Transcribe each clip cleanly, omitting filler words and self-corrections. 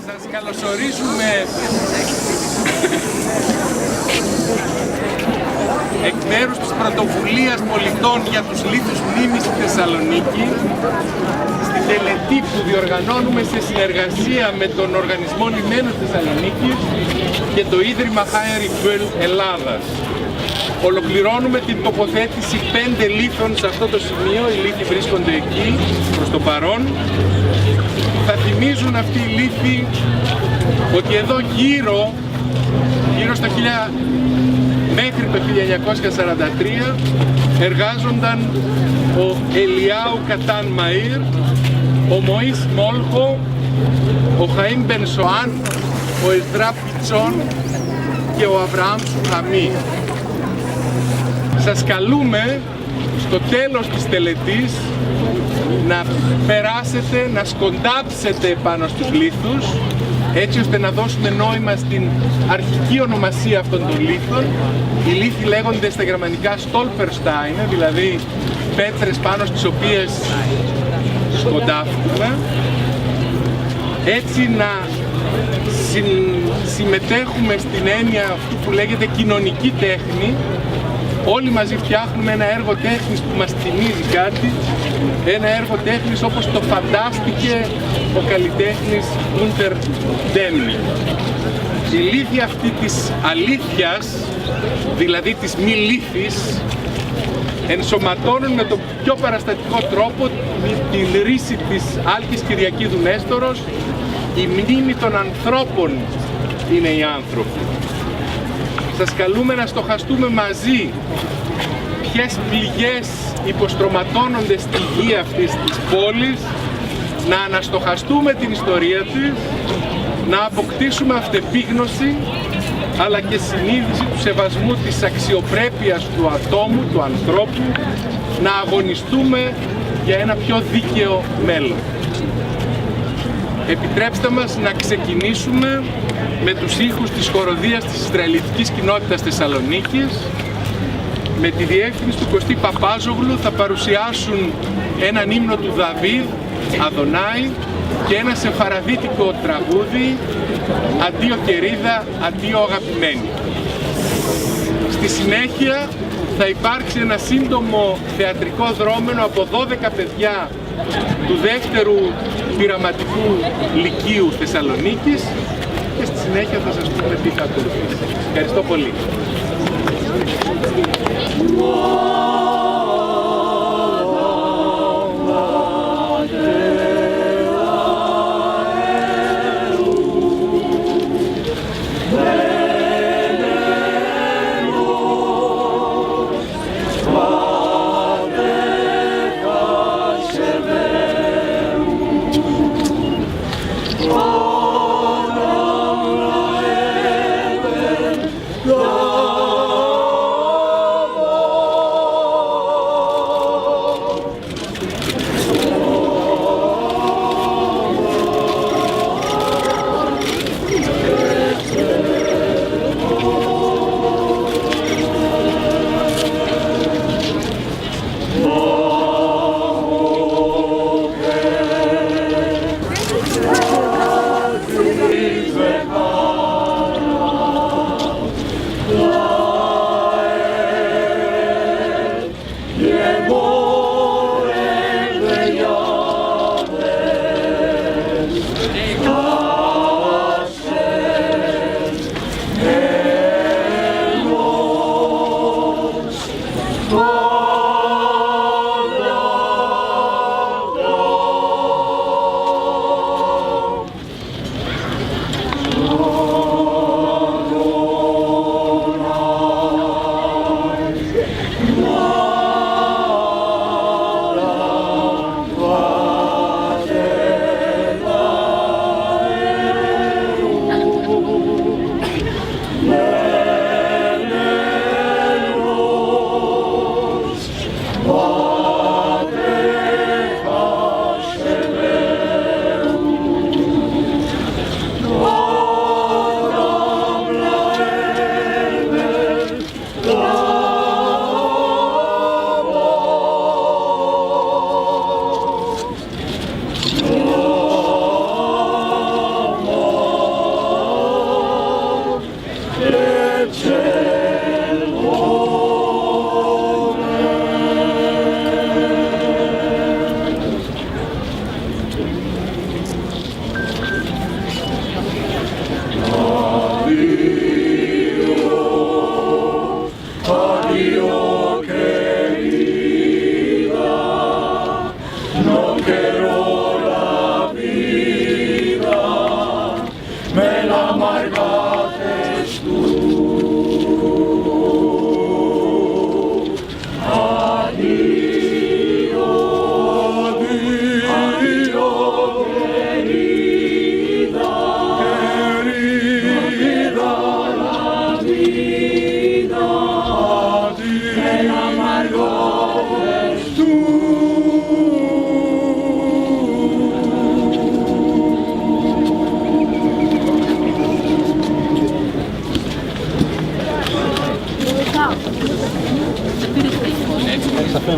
Σας καλωσορίζουμε εκ μέρους της Πρωτοβουλίας Πολιτών για τους Λίθους Μνήμης στη Θεσσαλονίκη, στη τελετή που διοργανώνουμε σε συνεργασία με τον Οργανισμό Λιμένων Θεσσαλονίκης και το Ίδρυμα Χάιρι Μπέλ Ελλάδας. Ολοκληρώνουμε την τοποθέτηση 5 λίθων σε αυτό το σημείο. Οι λίθοι βρίσκονται εκεί προς το παρόν. Θα θυμίζουν αυτοί οι λίθοι ότι εδώ γύρω στο μέχρι το 1943 εργάζονταν ο Ελιάου Κατάν Μαΐρ, ο Μωής Μόλχο, ο Χαΐμ Μπεν Σοάν, ο Εσδρά Πιτσόν και ο Αβραάμ Σουχαμί. Σας καλούμε στο τέλος της τελετής να περάσετε, να σκοντάψετε πάνω στους λίθους, έτσι ώστε να δώσουμε νόημα στην αρχική ονομασία αυτών των λίθων. Οι λίθοι λέγονται στα γερμανικά Stolpersteine, δηλαδή πέτρες πάνω στις οποίες σκοντάφτουμε, έτσι να συμμετέχουμε στην έννοια αυτού που λέγεται κοινωνική τέχνη. Όλοι μαζί φτιάχνουμε ένα έργο τέχνης που μας θυμίζει κάτι, ένα έργο τέχνης όπως το φαντάστηκε ο καλλιτέχνης Γκούντερ Ντέμι. Η λίθη αυτή της αλήθειας, δηλαδή της μη λίθης, ενσωματώνουν με τον πιο παραστατικό τρόπο την ρίση της Άλκης Κυριακίδου Νέστορος. Η μνήμη των ανθρώπων είναι οι άνθρωποι. Σας καλούμε να στοχαστούμε μαζί ποιες πληγές υποστρωματώνονται στη γη αυτής της πόλης, να αναστοχαστούμε την ιστορία της, να αποκτήσουμε αυτεπίγνωση αλλά και συνείδηση του σεβασμού της αξιοπρέπειας του ατόμου, του ανθρώπου, να αγωνιστούμε για ένα πιο δίκαιο μέλλον. Επιτρέψτε μας να ξεκινήσουμε με τους ήχους της χοροδίας της Ισραηλιτικής Κοινότητας Θεσσαλονίκης. Με τη διεύθυνση του Κωστή Παπάζογλου θα παρουσιάσουν έναν ύμνο του Δαβίδ, Αδωνάη, και ένα σεφαραδίτικο τραγούδι, Αντίο Κερίδα, Αντίο Αγαπημένη. Στη συνέχεια θα υπάρξει ένα σύντομο θεατρικό δρόμενο από 12 παιδιά του δεύτερου πειραματικού λυκείου Θεσσαλονίκης και στη συνέχεια θα σας πούμε τι θα ακολουθήσει. Ευχαριστώ πολύ.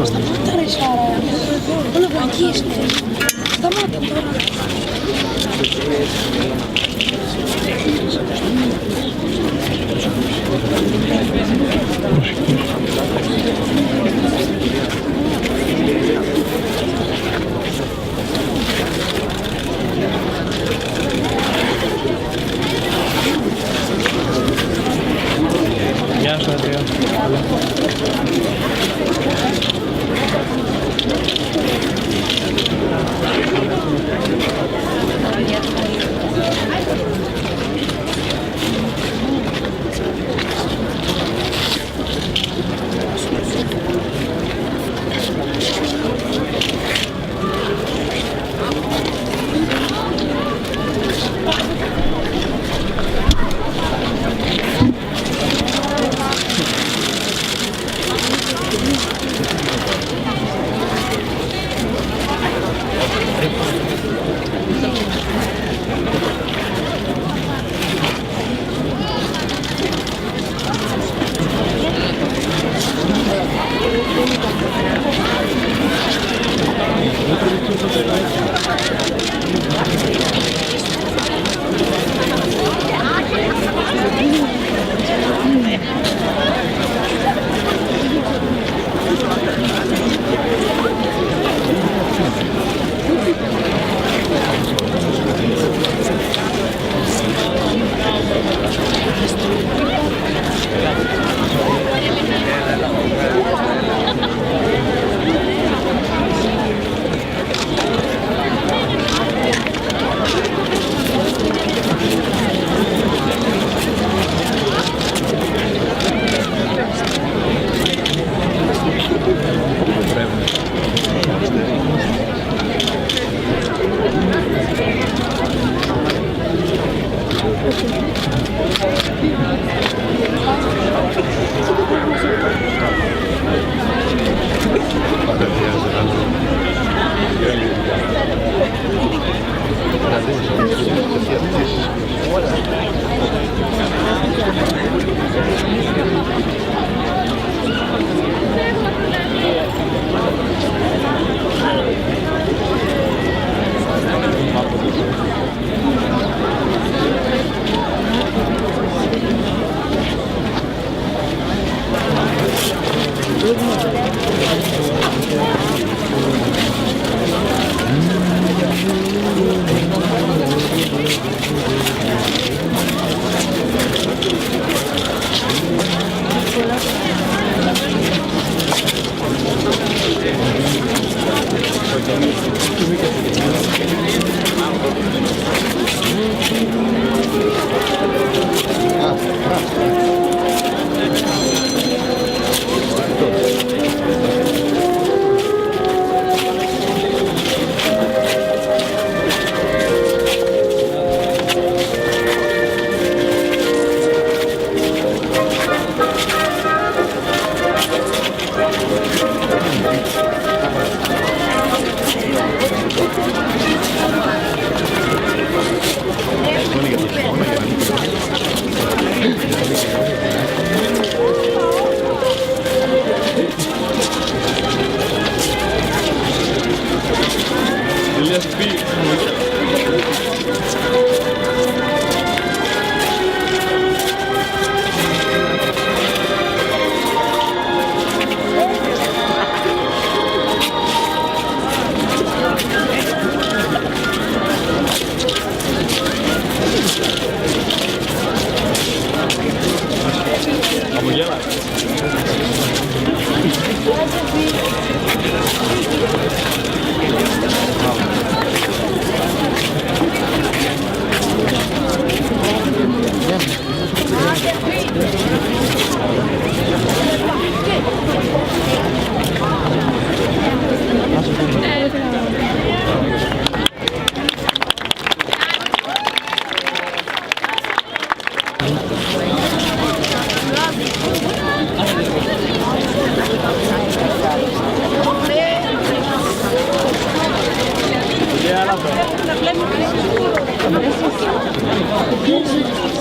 Σταμάτα ρε Σάρα, όλα βαγγίστε. Σταμάτα τώρα. Γεια σου, Αντρέα.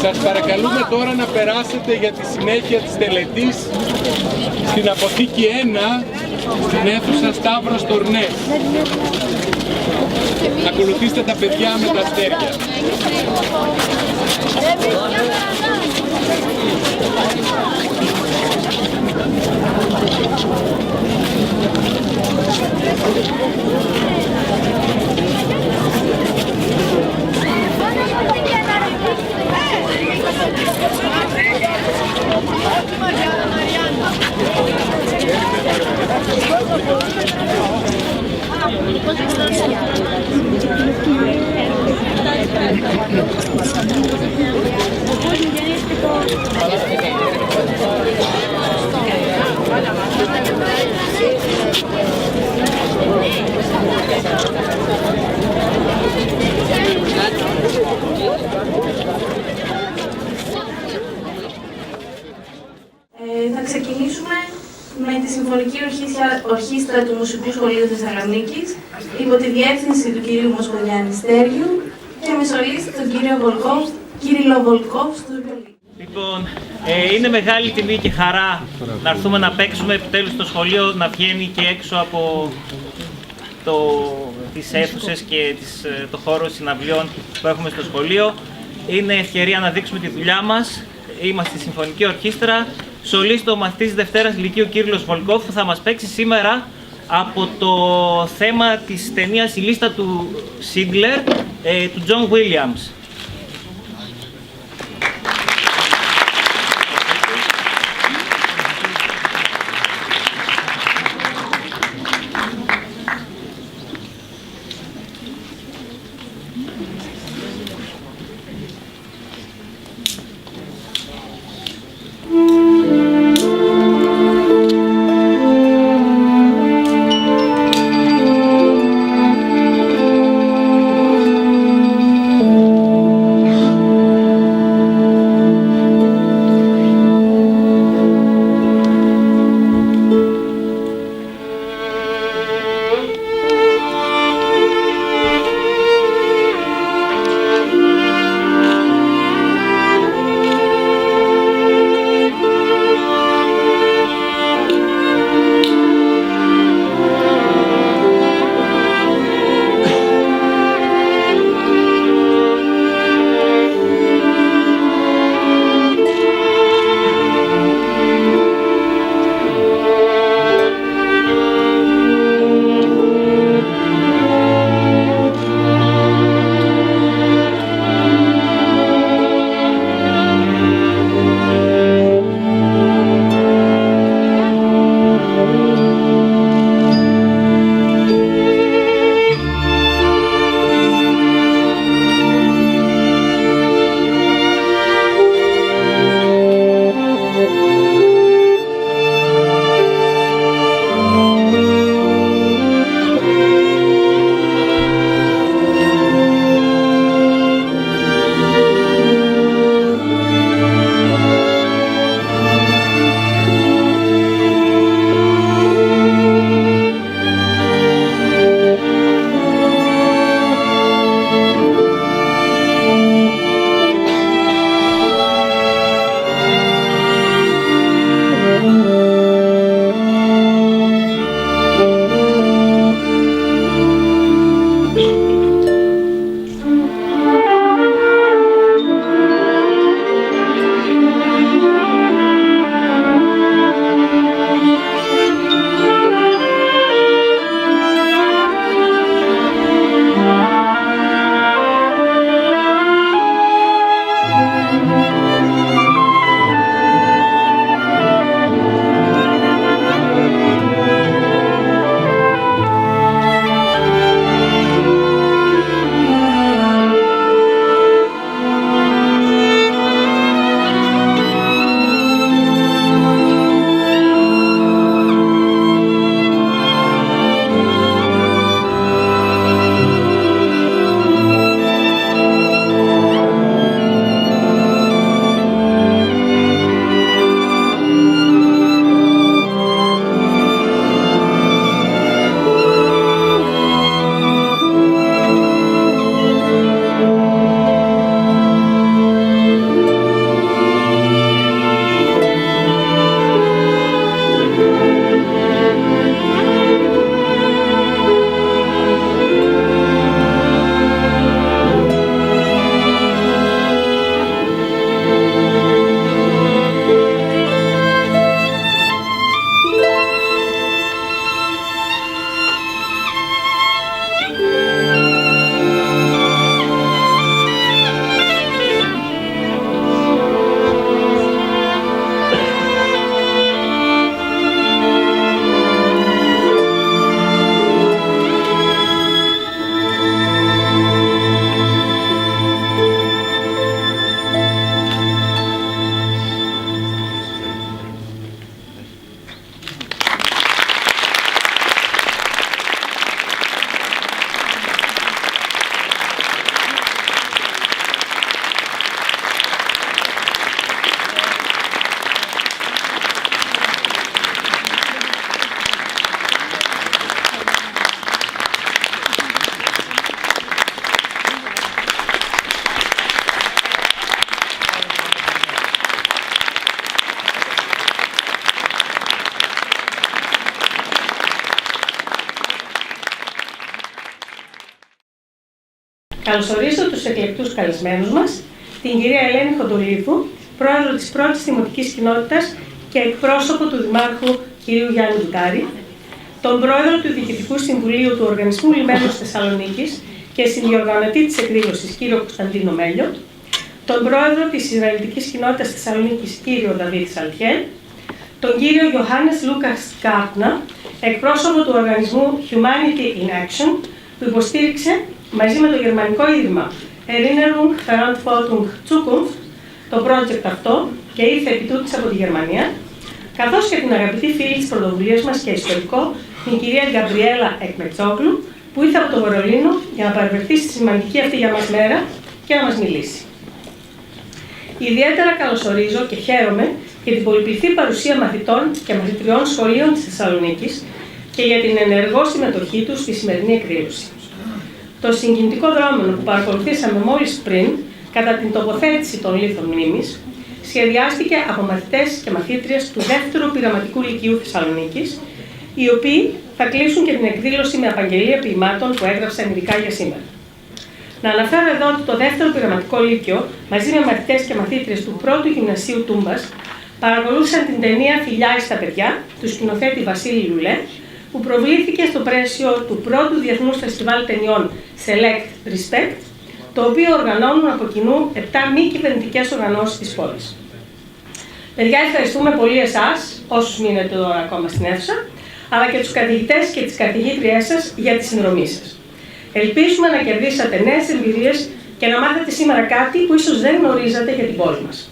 Σας παρακαλούμε τώρα να περάσετε για τη συνέχεια της τελετής στην αποθήκη 1, στην αίθουσα Σταύρος Τορνές. Ακολουθήστε τα παιδιά με τα αστέρια. Θα ξεκινήσουμε με τη Συμφωνική Ορχήστρα του Μουσικού Σχολείου Θεσσαλονίκης υπό τη διεύθυνση του κυρίου Μοσχολιάννη Στέριου και με σολίστη τον κύριο Κύριλλο Βολκόφ στο βιολί. Λοιπόν, είναι μεγάλη τιμή και χαρά να έρθουμε να παίξουμε επιτέλους στο σχολείο, να βγαίνει και έξω από τις αίθουσες και το χώρο συναυλιών που έχουμε στο σχολείο. Είναι ευκαιρία να δείξουμε τη δουλειά μας. Είμαστε στη Συμφωνική Ορχήστρα. Σολίστο ο μαθητής Δευτέρας Λυκείου Κύριλλος Βολκόφ που θα μας παίξει σήμερα από το θέμα της ταινίας «Η λίστα του Σίντλερ» του Τζον Βίλιαμς. Καλωσορίζω τους εκλεκτούς καλεσμένους μας, την κυρία Ελένη Χοντολίδου, πρόεδρο της πρώτης Δημοτικής Κοινότητας και εκπρόσωπο του Δημάρχου κ. Γιάννη Βουτάρη, τον πρόεδρο του Διοικητικού Συμβουλίου του Οργανισμού Λιμένων Θεσσαλονίκης και συνδιοργανωτή της εκδήλωσης κ. Κωνσταντίνο Μέλιο, τον πρόεδρο της Ισραηλιτικής Κοινότητας Θεσσαλονίκης κ. Δαβίδ Σαλτιέλ, τον κύριο Ιωάννης Λούκας Κάρτνα, εκπρόσωπο του οργανισμού Humanity in Action, που υποστήριξε μαζί με το γερμανικό ίδρυμα Erinnerung Verantwortung Zukunft το project αυτό και ήρθε επί τούτης από τη Γερμανία, καθώς και την αγαπητή φίλη της πρωτοβουλίας μας και ιστορικό, την κυρία Γκαμπριέλα Εκμετσόγλου, που ήρθε από το Βερολίνο για να παρευρεθεί στη σημαντική αυτή για μας μέρα και να μας μιλήσει. Ιδιαίτερα καλωσορίζω και χαίρομαι για την πολυπληθή παρουσία μαθητών και μαθητριών σχολείων της Θεσσαλονίκης και για την ενεργό συμμετοχή τους στη σημερινή εκδήλωση. Το συγκινητικό δρόμενο που παρακολουθήσαμε μόλις πριν, κατά την τοποθέτηση των λίθων μνήμης, σχεδιάστηκε από μαθητές και μαθήτριες του δεύτερου πειραματικού λυκείου Θεσσαλονίκης, οι οποίοι θα κλείσουν και την εκδήλωση με απαγγελία ποιημάτων που έγραψαν ειδικά για σήμερα. Να αναφέρω εδώ ότι το δεύτερο πειραματικό λύκειο, μαζί με μαθητές και μαθήτριες του πρώτου γυμνασίου Τούμπας, παρακολούθησαν την ταινία Φιλιά στα παιδιά του σκηνοθέτη Βασίλη Λουλέ, που προβλήθηκε στο πλαίσιο του πρώτου Διεθνούς Φεστιβάλ Ταινιών Select Respect, το οποίο οργανώνουν από κοινού 7 μη κυβερνητικές οργανώσεις της πόλης. Παιδιά, ευχαριστούμε πολύ εσάς, όσους μείνετε τώρα ακόμα στην αίθουσα, αλλά και τους καθηγητές και τις καθηγήτριές σας για τη συνδρομή σας. Ελπίζουμε να κερδίσατε νέες εμπειρίες και να μάθετε σήμερα κάτι που ίσως δεν γνωρίζατε για την πόλη μας.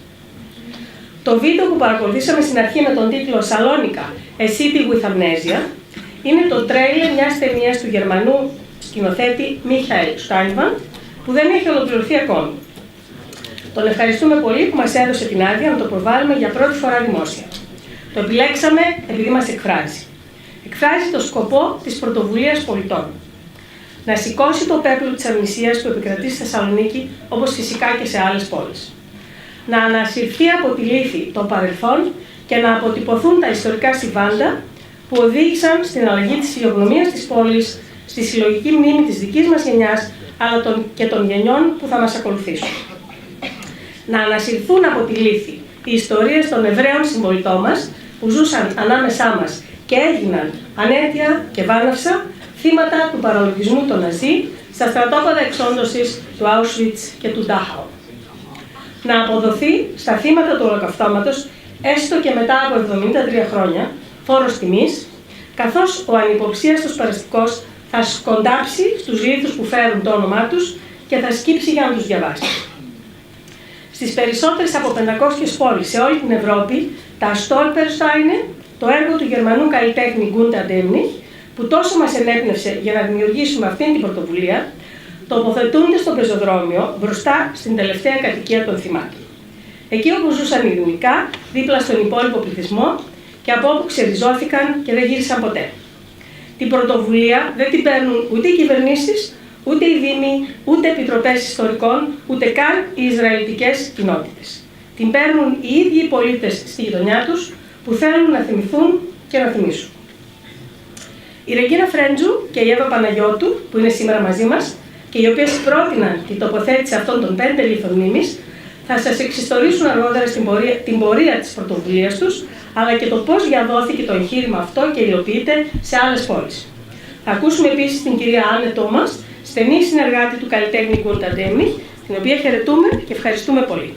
Το βίντεο που παρακολουθήσαμε στην αρχή με τον τίτλο Σαλόνικα, A City with Amnesia, είναι το τρέιλερ μιας ταινίας του Γερμανού σκηνοθέτη Μίχαελ Στάινμαν, που δεν έχει ολοκληρωθεί ακόμη. Τον ευχαριστούμε πολύ που μας έδωσε την άδεια να το προβάλλουμε για πρώτη φορά δημόσια. Το επιλέξαμε επειδή μας εκφράζει. Εκφράζει το σκοπό της πρωτοβουλίας πολιτών. Να σηκώσει το πέπλο της αμνησίας που επικρατεί στη Θεσσαλονίκη, όπως φυσικά και σε άλλες πόλεις. Να ανασυρθεί από τη λύθη το παρελθόν και να αποτυπωθούν τα ιστορικά συμβάντα που οδήγησαν στην αλλαγή της φυσιογνωμίας της πόλης, στη συλλογική μνήμη της δικής μας γενιάς, αλλά και των γενιών που θα μας ακολουθήσουν. Να ανασυρθούν από τη λύθη οι ιστορίες των Εβραίων συμπολιτών μας που ζούσαν ανάμεσά μας και έγιναν ανέτεια και βάναυσα θύματα του παραλογισμού των Ναζί στα στρατόπεδα εξόντωσης του Auschwitz και του Ντάχαου. Να αποδοθεί στα θύματα του Ολοκαυτώματος, έστω και μετά από 73 χρόνια, φόρος τιμής, καθώς ο ανυποψίαστος περαστικός θα σκοντάψει στους λίθους που φέρουν το όνομά τους και θα σκύψει για να τους διαβάσει. Στις περισσότερες από 500 πόλεις σε όλη την Ευρώπη, τα Stolpersteine, το έργο του Γερμανού καλλιτέχνη Γκούντα Ντέμνιχ, που τόσο μας ενέπνευσε για να δημιουργήσουμε αυτήν την πρωτοβουλία, τοποθετούνται στο πεζοδρόμιο μπροστά στην τελευταία κατοικία των θυμάτων. Εκεί όπου ζούσαν ειρηνικά, δίπλα στον υπόλοιπο πληθυσμό και από όπου ξεριζώθηκαν και δεν γύρισαν ποτέ. Την πρωτοβουλία δεν την παίρνουν ούτε οι κυβερνήσεις, ούτε οι δήμοι, ούτε επιτροπές ιστορικών, ούτε καν οι Ισραηλιτικές κοινότητες. Την παίρνουν οι ίδιοι οι πολίτες στη γειτονιά τους που θέλουν να θυμηθούν και να θυμίσουν. Η Ρεγκίνα Φρέντζου και η Εύα Παναγιώτου, που είναι σήμερα μαζί μας και οι οποίες πρότειναν την τοποθέτηση αυτών των 5 λίθων μνήμης, θα σας εξιστορήσουν αργότερα την πορεία της πρωτοβουλίας τους, αλλά και το πώς διαδόθηκε το εγχείρημα αυτό και υλοποιείται σε άλλες πόλεις. Θα ακούσουμε επίσης την κυρία Άννε Τόμας, στενή συνεργάτη του καλλιτέχνη Γκούντα Ντέμνιχ, την οποία χαιρετούμε και ευχαριστούμε πολύ.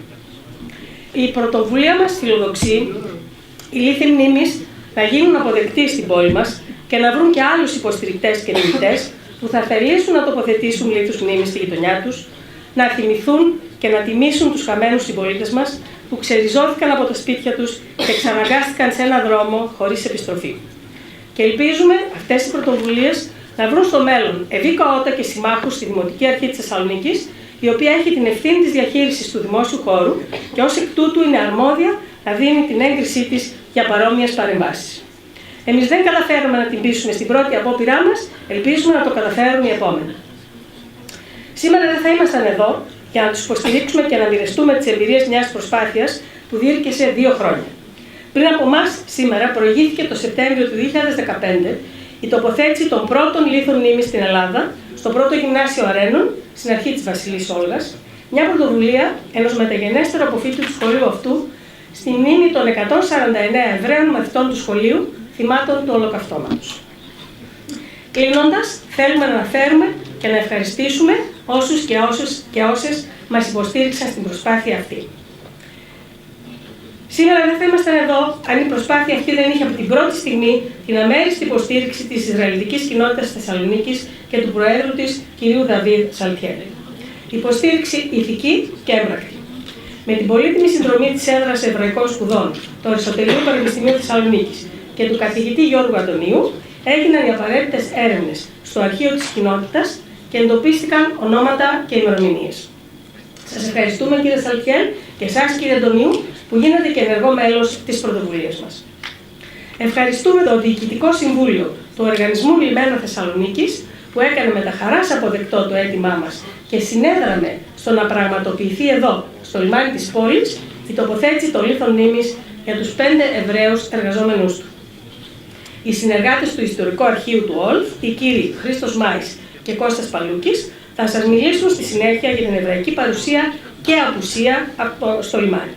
Η πρωτοβουλία μας φιλοδοξεί οι λίθοι μνήμης να γίνουν αποδεκτοί στην πόλη μας και να βρουν και άλλους υποστηρικτές και νημητές που θα θελήσουν να τοποθετήσουν λίθους μνήμης στη γειτονιά τους, να θυμηθούν και να τιμήσουν τους χαμένους συμπολίτες μας που ξεριζώθηκαν από τα σπίτια τους και εξαναγκάστηκαν σε έναν δρόμο χωρίς επιστροφή. Και ελπίζουμε αυτές οι πρωτοβουλίες να βρουν στο μέλλον ευήκο ΟΤΑ και συμμάχους στη Δημοτική Αρχή της Θεσσαλονίκης, η οποία έχει την ευθύνη της διαχείρισης του δημόσιου χώρου και ως εκ τούτου είναι αρμόδια να δίνει την έγκρισή της για παρόμοιες παρεμβάσεις. Εμείς δεν καταφέρουμε να την πείσουμε στην πρώτη απόπειρά μας, ελπίζουμε να το καταφέρουν οι επόμενοι. Σήμερα δεν θα ήμασταν εδώ για να τους υποστηρίξουμε και να μοιραστούμε τις εμπειρίες μιας προσπάθειας που διήρκεσε 2 χρόνια. Πριν από εμάς, σήμερα προηγήθηκε το Σεπτέμβριο του 2015 η τοποθέτηση των πρώτων λίθων μνήμης στην Ελλάδα στο πρώτο γυμνάσιο Αρένων, στην αρχή της Βασιλής Όλγας, μια πρωτοβουλία ενός μεταγενέστερου αποφύτου του σχολείου αυτού, στη μνήμη των 149 Εβραίων μαθητών του σχολείου, θυμάτων του Ολοκαυτώματος. Κλείνοντας, θέλουμε να αναφέρουμε και να ευχαριστήσουμε όσους και όσες μας υποστήριξαν στην προσπάθεια αυτή. Σήμερα δεν θα ήμασταν εδώ αν η προσπάθεια αυτή δεν είχε από την πρώτη στιγμή την αμέριστη υποστήριξη της Ισραηλιτικής κοινότητας της Θεσσαλονίκης και του Προέδρου της, κ. Δαβίδ Σαλτιέλη. Υποστήριξη ηθική και έμπρακτη. Με την πολύτιμη συνδρομή της έδρας Εβραϊκών Σπουδών, του Αριστοτελείου Πανεπιστημίου Θεσσαλονίκης και του καθηγητή Γιώργου Αντωνίου, έγιναν οι απαραίτητες έρευνες στο αρχείο της κοινότητας και εντοπίστηκαν ονόματα και ημερομηνίες. Σας ευχαριστούμε, κύριε Σαλτιέλ, και εσάς, κύριε Αντωνίου, που γίνατε και ενεργό μέλος της πρωτοβουλίας μας. Ευχαριστούμε το Διοικητικό Συμβούλιο του Οργανισμού Λιμένα Θεσσαλονίκης, που έκανε με τα χαράς αποδεκτό το αίτημά μας και συνέδραμε στο να πραγματοποιηθεί εδώ, στο λιμάνι της πόλης, η τοποθέτηση των λίθων μνήμης για τους 5 Εβραίους εργαζόμενους του. Οι συνεργάτες του Ιστορικού Αρχείου του ΟΛΦ, οι κύριοι Χρήστος Μάης και Κώστας Παλούκης, θα σας μιλήσουν στη συνέχεια για την εβραϊκή παρουσία και απουσία στο λιμάνι.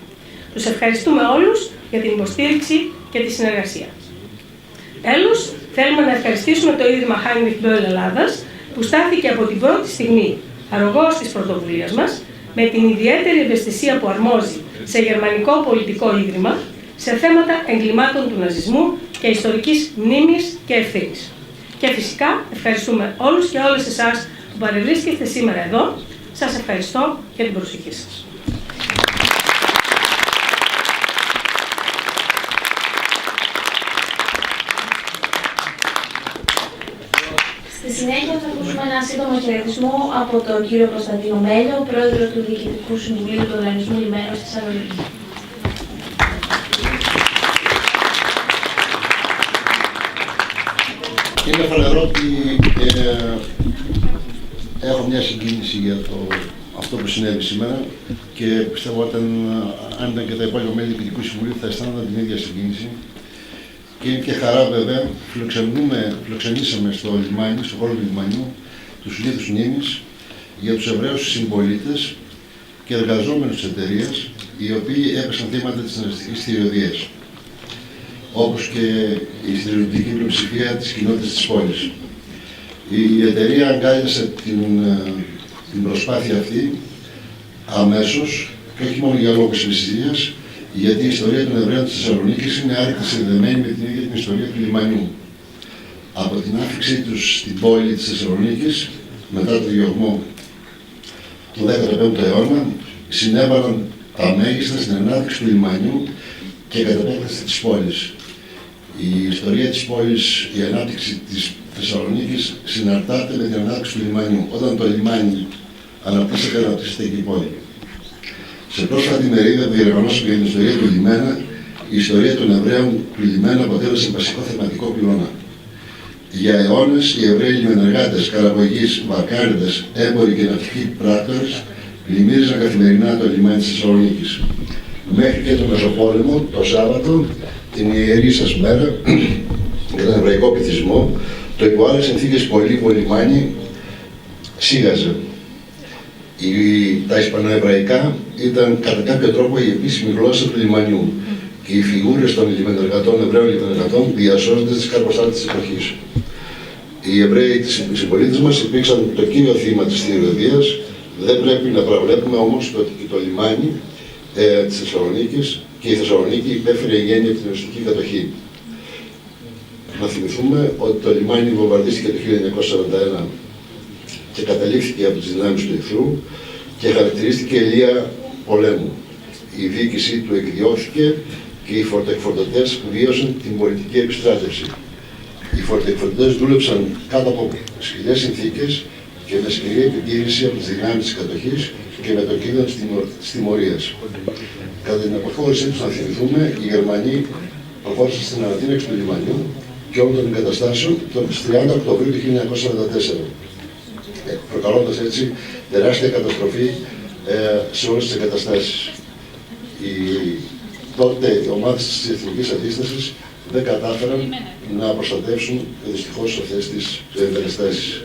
Τους ευχαριστούμε όλους για την υποστήριξη και τη συνεργασία. Τέλος, θέλουμε να ευχαριστήσουμε το Ίδρυμα Heinrich Böll Ελλάδας, που στάθηκε από την πρώτη στιγμή αρρωγός της πρωτοβουλίας μας, με την ιδιαίτερη ευαισθησία που αρμόζει σε γερμανικό πολιτικό ίδρυμα, σε θέματα εγκλημάτων του ναζισμού και ιστορικής μνήμης και ευθύνης. Και φυσικά ευχαριστούμε όλους και όλες εσάς που παρευρίσκεστε σήμερα εδώ. Σας ευχαριστώ για την προσοχή σας. Στη συνέχεια θα ακούσουμε ένα σύντομο χαιρετισμό από τον κύριο Κωνσταντίνο Μέλιο, πρόεδρο του Διοικητικού Συμβουλίου του Οργανισμού Λιμένος της Θεσσαλονίκης. Είναι φανερό ότι έχω μια συγκίνηση για αυτό που συνέβη σήμερα και πιστεύω ότι αν ήταν και τα υπόλοιπα μέλη του Διοικητικού Συμβουλίου θα αισθάνονταν την ίδια συγκίνηση. Και είναι και χαρά βέβαια, φιλοξενήσαμε στο λιμάνι, στο χώρο του λιμανιού, τους λίθους μνήμης για τους Εβραίους συμπολίτες και εργαζόμενους της εταιρείας, οι οποίοι έπεσαν θύματα της ναζιστικής θηριωδίας, όπως και η συντηρητική πλειοψηφία της κοινότητας της πόλης. Η εταιρεία αγκάλιασε την προσπάθεια αυτή αμέσως και όχι μόνο για λόγους ευαισθησίας, γιατί η ιστορία των Εβραίων της Θεσσαλονίκης είναι άρρηκτα συνδεμένη με την ίδια την ιστορία του λιμανιού. Από την άφηξή τους στην πόλη της Θεσσαλονίκης, μετά το διωγμό του 15ου αιώνα, συνέβαλαν τα μέγιστα στην ανάπτυξη του λιμανιού και κατ' επέκταση της πόλης. Η ιστορία της πόλης, η ανάπτυξη της Θεσσαλονίκης συναρτάται με την ανάπτυξη του λιμανιού. Όταν το λιμάνι αναπτύσσεται και η πόλη. Σε πρόσφατη μερίδα που διοργανώσαμε για την ιστορία του λιμένα, η ιστορία των Εβραίων του λιμένα αποτέλεσε βασικό θεματικό πυλώνα. Για αιώνες, οι Εβραίοι λιμενεργάτες, καραβογείς, βαρκάριδες, έμποροι και ναυτικοί πράκτορες πλημμύριζαν καθημερινά το λιμάνι της Θεσσαλονίκης. Μέχρι και τον Μεσοπόλεμο, το Σάββατο, την ιερή σας μέρα, για τον εβραϊκό πληθυσμό, το υπό άλλες συνθήκες πολύμο λιμάνι σίγαζε. Τα Ισπανοεβραϊκά ήταν κατά κάποιο τρόπο η επίσημη γλώσσα του λιμανιού και οι φιγούρες των λιμενεργατών, Εβραίων λιμενεργατών, διασώζονται στις καρποστάλτες της εποχής. Οι Εβραίοι της συμπολίτες μας υπήρξαν το κύριο θύμα της θηριωδίας. Δεν πρέπει να παραβλέπουμε όμως ότι το λιμάνι της Θεσσαλονίκης και η Θεσσαλονίκη υπέφερε η γένεια από την ρωσική κατοχή. Να θυμηθούμε ότι το λιμάνι βομβαρδίστηκε το 1941 και καταλήφθηκε από τις δυνάμεις του εχθρού και χαρακτηρίστηκε ελεία πολέμου. Η διοίκησή του εκδιώχθηκε και οι φορτοεκφορτωτές βίωσαν την πολιτική επιστράτευση. Οι φορτοεκφορτωτές δούλεψαν κάτω από σκληρές συνθήκες και με σκληρή επιτήρηση από τις δυνάμεις της κατοχής και με το κίνδυνο της τιμωρίας. Κατά την αποχώρησή τους, να θυμηθούμε, οι Γερμανοί προχώρησαν στην ανατείναξη του λιμανιού και όλων των εγκαταστάσεων στις 30 Οκτωβρίου του 1944. Προκαλώντας έτσι τεράστια καταστροφή σε όλες τις εγκαταστάσεις. Τότε οι ομάδες της Εθνικής Αντίστασης δεν κατάφεραν να προστατεύσουν δυστυχώς αυτές τις εγκαταστάσεις.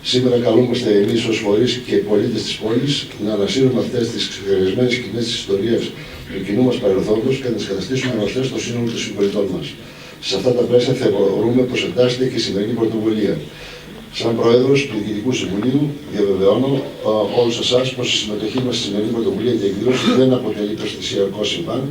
Σήμερα καλούμαστε εμείς ως φορείς και οι πολίτες της πόλης να ανασύρουμε αυτές τις ξεχωρισμένες σκηνές της ιστορίας του κοινού μας παρελθόντος και να τις καταστήσουμε γνωστές στο σύνολο των συμπολιτών μας. Σε αυτά τα πλαίσια θεωρούμε πως εντάσσεται και η σημερινή πρωτοβουλία. Σαν Πρόεδρος του Διοικητικού Συμβουλίου, διαβεβαιώνω όλους εσάς πως η συμμετοχή μας στη σημερινή πρωτοβουλία και εκδήλωση δεν αποτελεί προστασιακό συμβάν,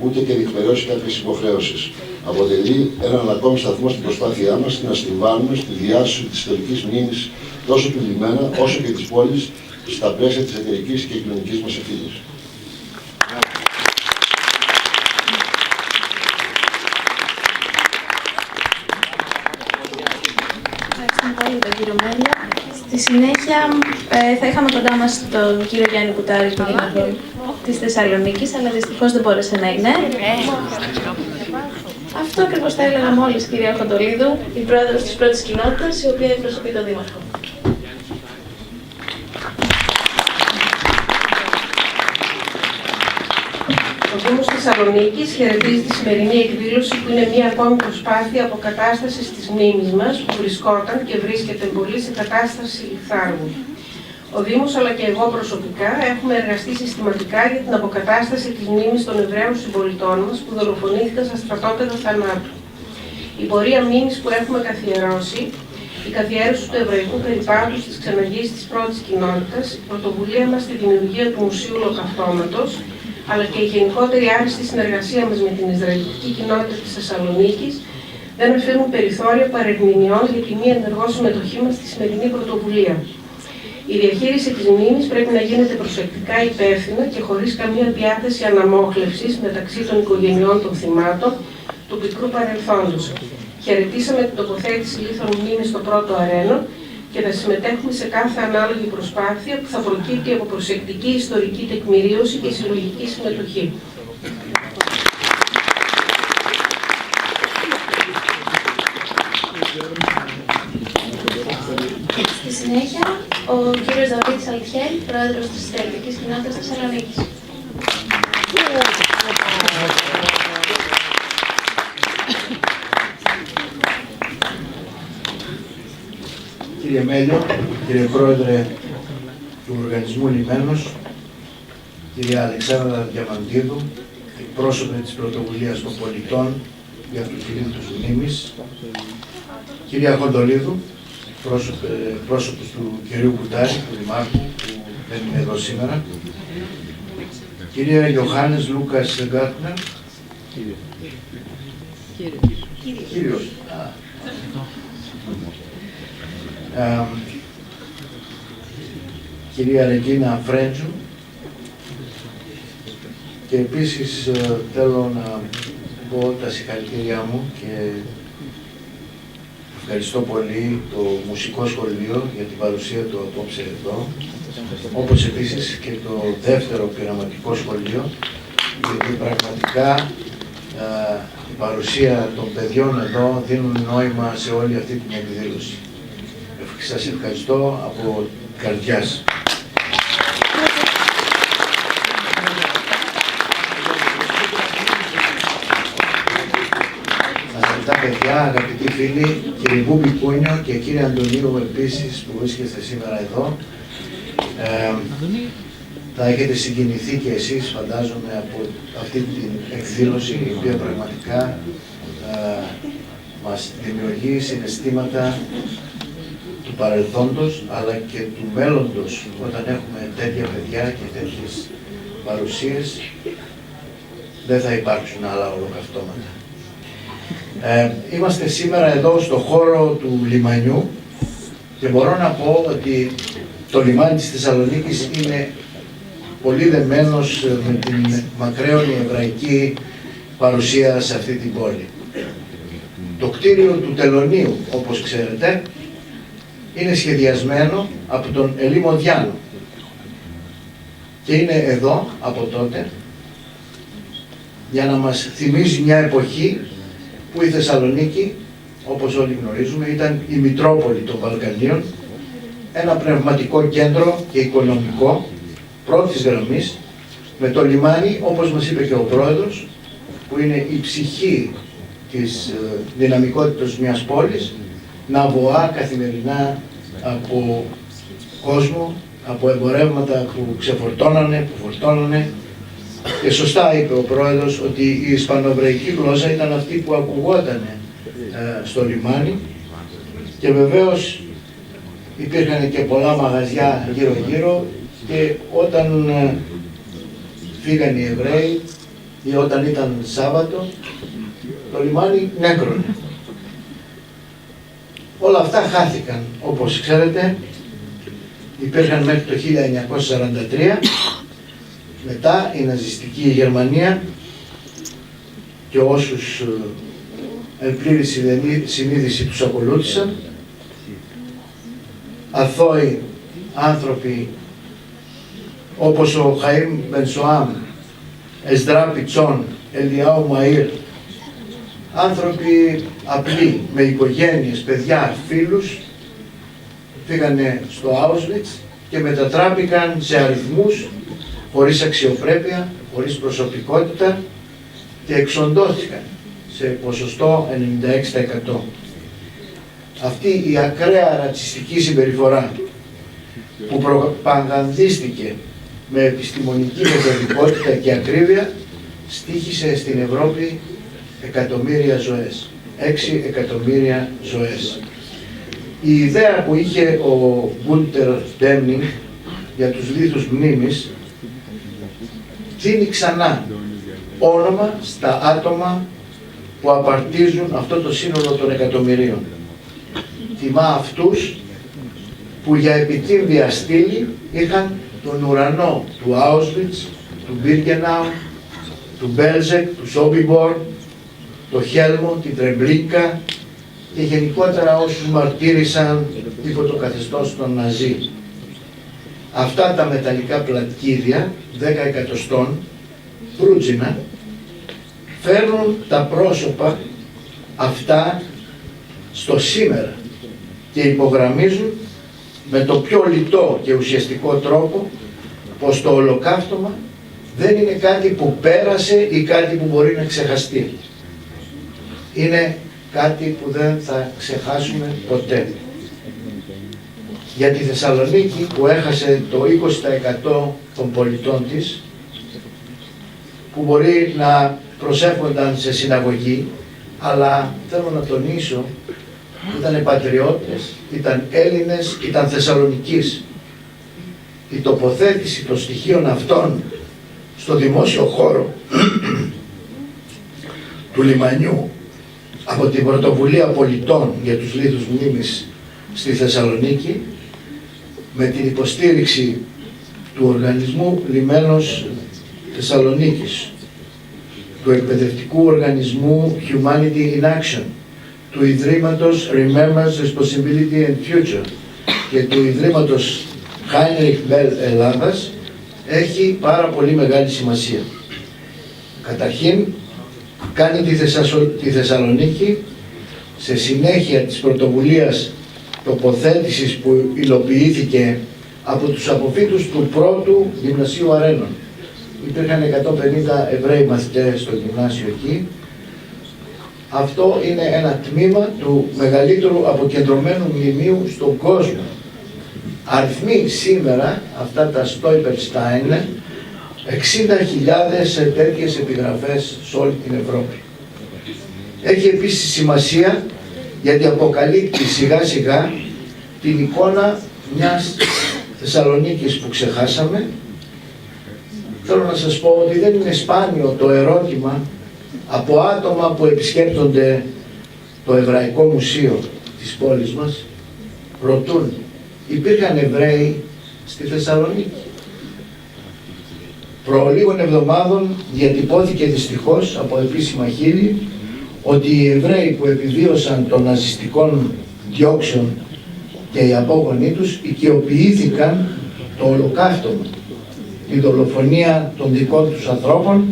ούτε και διεκπαιρέωση κάποιες υποχρέωσεις. Αποτελεί έναν ακόμη σταθμό στην προσπάθειά μας να συμβάλλουμε στη διάσωση της ιστορικής μνήμης τόσο του λιμένα όσο και της πόλης στα πλαίσια της εταιρικής και κοινωνικής μας ευθύνης. Στη συνέχεια θα είχαμε κοντά μας τον κύριο Γιάννη Κουτάρη, της Θεσσαλονίκης, αλλά δυστυχώς δεν μπόρεσε να είναι. Αυτό ακριβώς θα έλεγα μόλις, κυρία Χοντολίδου, η πρόεδρος της πρώτης κοινότητας, η οποία εκπροσωπεί τον Δήμαρχο. Ο Δήμος Θεσσαλονίκης χαιρετίζει τη σημερινή εκδήλωση που είναι μία ακόμη προσπάθεια αποκατάστασης της μνήμης μας που βρισκόταν και βρίσκεται πολύ σε κατάσταση λιθάργου. Ο Δήμος αλλά και εγώ προσωπικά έχουμε εργαστεί συστηματικά για την αποκατάσταση της μνήμης των Εβραίων συμπολιτών μας που δολοφονήθηκαν στα στρατόπεδα θανάτου. Η πορεία μνήμης που έχουμε καθιερώσει, η καθιέρωση του εβραϊκού περιπάτου της ξεναγής της πρώτης κοινότητας, η πρωτοβουλία μας στη δημιουργία του Μουσείου Ολοκαυτώματος, αλλά και η γενικότερη άριστη συνεργασία μας με την Ισραηλιτική κοινότητα της Θεσσαλονίκης δεν αφήνουν περιθώρια παρερμηνιών για τη μη ενεργό συμμετοχή μας στη σημερινή πρωτοβουλία. Η διαχείριση της μνήμης πρέπει να γίνεται προσεκτικά υπεύθυνα και χωρίς καμία διάθεση αναμόχλευσης μεταξύ των οικογενειών των θυμάτων του πικρού παρελθόντος. Χαιρετήσαμε την τοποθέτηση λίθων μνήμης στο πρώτο αρένο και θα συμμετέχουμε σε κάθε ανάλογη προσπάθεια που θα προκύπτει από προσεκτική ιστορική τεκμηρίωση και συλλογική συμμετοχή. Στη συνέχεια, ο κύριος Δαβίδης Αλτιέλ, πρόεδρος της Ισραηλιτικής κοινότητας Θεσσαλονίκης. Κύριε Μέλιο, κύριε Πρόεδρε του Οργανισμού Λιμένος, κυρία Αλεξάνδρα Διαμαντίδου, εκπρόσωπε της Πρωτοβουλίας των Πολιτών για Αυτοκινήτους Μνήμης, κυρία Χοντολίδου, πρόσωπος του κυρίου Κουτάρη, του Δημάρχου, που δεν είναι εδώ σήμερα, κυρία Ιωάννης Λούκας Γκάρτνερ, κύριος, κυρία Ρεγκίνα Φρέντζου, και επίσης θέλω να πω τα συγχαρητήριά μου και ευχαριστώ πολύ το Μουσικό Σχολείο για την παρουσία του απόψε εδώ, όπως επίσης και το δεύτερο πειραματικό σχολείο, γιατί πραγματικά η παρουσία των παιδιών εδώ δίνουν νόημα σε όλη αυτή την εκδήλωση. Σας ευχαριστώ από καρδιάς. Αγαπητά παιδιά, αγαπητοί φίλοι, κύριε Μπούμπη Κούνιο και κύριε Αντωνίου επίσης που βρίσκεστε σήμερα εδώ, θα έχετε συγκινηθεί και εσείς φαντάζομαι από αυτή την εκδήλωση η οποία πραγματικά μας δημιουργεί συναισθήματα του παρελθόντος αλλά και του μέλλοντος. Όταν έχουμε τέτοια παιδιά και τέτοιες παρουσίες δεν θα υπάρξουν άλλα ολοκαυτώματα. Είμαστε σήμερα εδώ στο χώρο του λιμανιού και μπορώ να πω ότι το λιμάνι της Θεσσαλονίκης είναι πολύ δεμένος με την μακραίωνη εβραϊκή παρουσία σε αυτή την πόλη. Το κτίριο του Τελωνίου, όπως ξέρετε, είναι σχεδιασμένο από τον Ελίμο Διάνο και είναι εδώ από τότε για να μας θυμίζει μια εποχή που η Θεσσαλονίκη, όπως όλοι γνωρίζουμε, ήταν η Μητρόπολη των Βαλκανίων, ένα πνευματικό κέντρο και οικονομικό πρώτης γραμμής, με το λιμάνι, όπως μας είπε και ο Πρόεδρος, που είναι η ψυχή της δυναμικότητας μιας πόλης, να βοά καθημερινά από κόσμο, από εμπορεύματα που ξεφορτώνανε, που φορτώνανε. Και σωστά είπε ο πρόεδρος ότι η ισπανοεβραϊκή γλώσσα ήταν αυτή που ακουγότανε στο λιμάνι, και βεβαίως υπήρχαν και πολλά μαγαζιά γύρω-γύρω, και όταν φύγαν οι Εβραίοι ή όταν ήταν Σάββατο, το λιμάνι νέκρωνε. Όλα αυτά χάθηκαν, όπως ξέρετε. Υπήρχαν μέχρι το 1943, μετά η ναζιστική Γερμανία και όσους εν πλήρη συνείδηση τους ακολούθησαν, αθώοι άνθρωποι όπως ο Χαΐμ Μπενσοάμ, Εσδρά Πιτσόν, Ελιάου Μαΐρ, άνθρωποι απλοί, με οικογένειες, παιδιά, φίλους, πήγανε στο Auschwitz και μετατράπηκαν σε αριθμούς, χωρίς αξιοπρέπεια, χωρίς προσωπικότητα, και εξοντώθηκαν σε ποσοστό 96%. Αυτή η ακραία ρατσιστική συμπεριφορά που προπαγανδίστηκε με επιστημονική μεθοδικότητα και ακρίβεια στοίχησε στην Ευρώπη εκατομμύρια ζωές, 6 εκατομμύρια ζωές. Η ιδέα που είχε ο Γκούντερ Ντέμνινγκ για τους λίθους μνήμης δίνει ξανά όνομα στα άτομα που απαρτίζουν αυτό το σύνολο των εκατομμυρίων. Τιμά αυτούς που για επιτύμβια στήλη είχαν τον ουρανό του Auschwitz, του Μπίρκενάου, του Μπέλζεκ, του Σόμπιμπορ, το Χέλμο, την Τρεμπλίνκα και γενικότερα όσους μαρτύρησαν υπό το καθεστώς των Ναζί. Αυτά τα μεταλλικά πλατκίδια, 10 εκατοστών, προύτζινα, φέρνουν τα πρόσωπα αυτά στο σήμερα και υπογραμμίζουν με το πιο λιτό και ουσιαστικό τρόπο πως το ολοκαύτωμα δεν είναι κάτι που πέρασε ή κάτι που μπορεί να ξεχαστεί. Είναι κάτι που δεν θα ξεχάσουμε ποτέ. Για τη Θεσσαλονίκη που έχασε το 20% των πολιτών της, που μπορεί να προσεύχονταν σε συναγωγή, αλλά θέλω να τονίσω, ήταν πατριώτες, ήταν Έλληνες, ήταν Θεσσαλονικείς. Η τοποθέτηση των στοιχείων αυτών στο δημόσιο χώρο του λιμανιού από την Πρωτοβουλία Πολιτών για τους Λίθους Μνήμης στη Θεσσαλονίκη, με την υποστήριξη του Οργανισμού Λιμένος Θεσσαλονίκης, του Εκπαιδευτικού Οργανισμού Humanity in Action, του Ιδρύματος Remembrance, Responsibility and Future και του Ιδρύματος Heinrich Bell Ελλάδας, έχει πάρα πολύ μεγάλη σημασία. Καταρχήν, κάνει τη Θεσσαλονίκη σε συνέχεια της πρωτοβουλίας τοποθέτησης που υλοποιήθηκε από τους αποφύτους του πρώτου γυμνασίου Αρένων. Υπήρχαν 150 Εβραίοι μαθητές στο γυμνάσιο εκεί. Αυτό είναι ένα τμήμα του μεγαλύτερου αποκεντρωμένου μνημείου στον κόσμο. Αριθμεί σήμερα αυτά τα Stolperstein 60.000 τέτοιες επιγραφές σε όλη την Ευρώπη. Έχει επίσης σημασία γιατί αποκαλύπτει σιγά σιγά την εικόνα μιας Θεσσαλονίκης που ξεχάσαμε. Θέλω να σας πω ότι δεν είναι σπάνιο το ερώτημα από άτομα που επισκέπτονται το Εβραϊκό Μουσείο της πόλης μας. Ρωτούν, υπήρχαν Εβραίοι στη Θεσσαλονίκη? Προ λίγων εβδομάδων διατυπώθηκε δυστυχώς από επίσημα χείλη ότι οι Εβραίοι που επιβίωσαν των ναζιστικών διώξεων και οι απόγονοί τους οικειοποιήθηκαν το ολοκαύτωμα, τη δολοφονία των δικών τους ανθρώπων,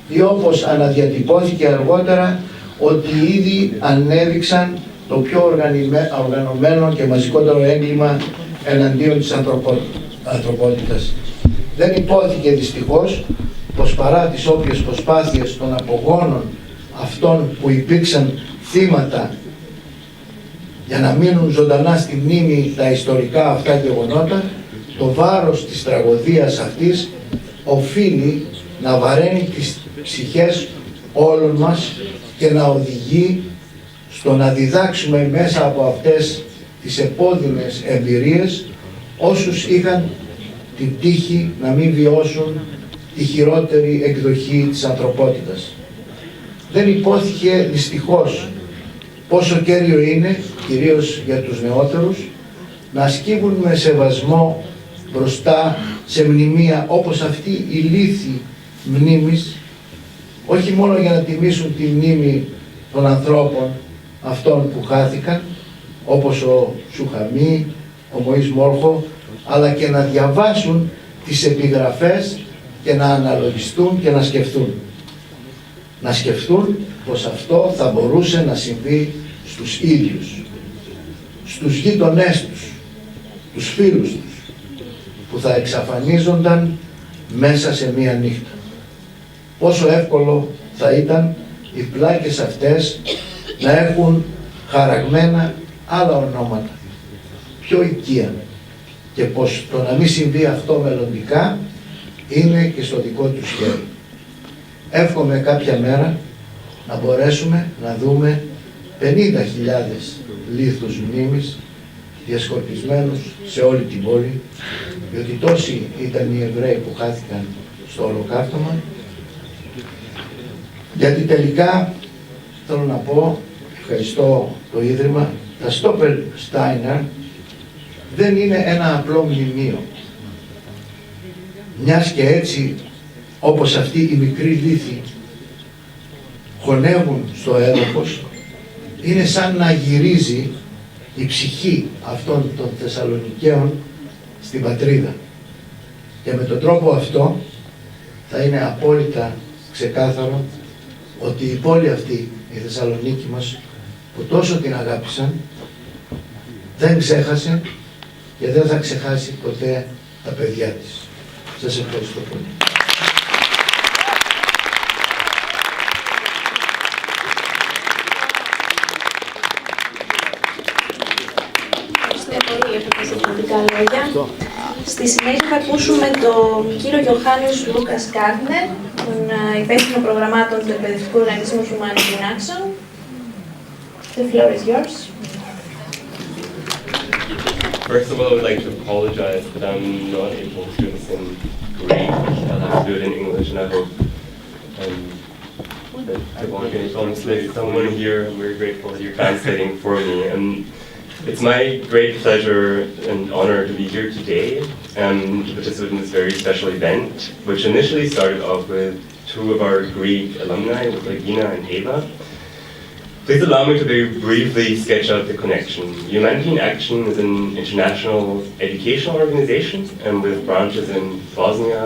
ή όπως αναδιατυπώθηκε αργότερα ότι ήδη ανέδειξαν το πιο οργανωμένο και μαζικότερο έγκλημα εναντίον της ανθρωπότητας. Δεν υπόθηκε δυστυχώς πως παρά τις όποιες προσπάθειες των απογόνων αυτών που υπήρξαν θύματα για να μείνουν ζωντανά στη μνήμη τα ιστορικά αυτά γεγονότα, το βάρος της τραγωδίας αυτής οφείλει να βαραίνει τις ψυχές όλων μας και να οδηγεί στο να διδάξουμε μέσα από αυτές τις επώδυνες εμπειρίες όσους είχαν την τύχη να μην βιώσουν τη χειρότερη εκδοχή της ανθρωπότητας. Δεν υπόθηκε δυστυχώς πόσο κέριο είναι, κυρίως για τους νεότερους, να ασκήμουν με σεβασμό μπροστά σε μνημεία όπως αυτή η λύθη μνήμης, όχι μόνο για να τιμήσουν τη μνήμη των ανθρώπων αυτών που χάθηκαν, όπως ο Σουχαμί, ο Μωής Μόρχο, αλλά και να διαβάσουν τις επιγραφές και να αναλογιστούν και να σκεφτούν. Να σκεφτούν πως αυτό θα μπορούσε να συμβεί στους ίδιους, στους γείτονές τους, τους φίλους τους, που θα εξαφανίζονταν μέσα σε μία νύχτα. Πόσο εύκολο θα ήταν οι πλάκες αυτές να έχουν χαραγμένα άλλα ονόματα, πιο οικία, και πως το να μην συμβεί αυτό μελλοντικά είναι και στο δικό τους χέρι. Εύχομαι κάποια μέρα να μπορέσουμε να δούμε 50.000 λίθους μνήμης διασκορπισμένους σε όλη την πόλη, διότι τόσοι ήταν οι Εβραίοι που χάθηκαν στο Ολοκαύτωμα. Γιατί τελικά θέλω να πω, ευχαριστώ το Ίδρυμα, τα Στόπελ Στάινερ δεν είναι ένα απλό μνημείο. Μιας και έτσι, όπως αυτοί οι μικροί λίθοι χωνεύουν στο έδαφος, είναι σαν να γυρίζει η ψυχή αυτών των Θεσσαλονικαίων στην πατρίδα. Και με τον τρόπο αυτό θα είναι απόλυτα ξεκάθαρο ότι η πόλη αυτή, η Θεσσαλονίκη μας, που τόσο την αγάπησαν, δεν ξέχασε και δεν θα ξεχάσει ποτέ τα παιδιά της. Σας ευχαριστώ πολύ. Ευχαριστώ πολύ για αυτά τα σημαντικά λόγια. Στη συνέχεια θα ακούσουμε τον κύριο Γιωχάννης Λούκας Κάρνερ, τον υπεύθυνο προγραμμάτων του Εκπαιδευτικού Οργανισμού Humanity in Action. The floor is yours. First of all, I would like to apologize that I'm not able to do this in Greek. I'll have to do it in English, and I hope that there won't be any problems. There's someone here, I'm very grateful that you're translating for me. And it's my great pleasure and honor to be here today to participate in this very special event, which initially started off with two of our Greek alumni, with Regina and Eva. Please allow me to very briefly sketch out the connection. Humanity in Action is an international educational organization with branches in Bosnia,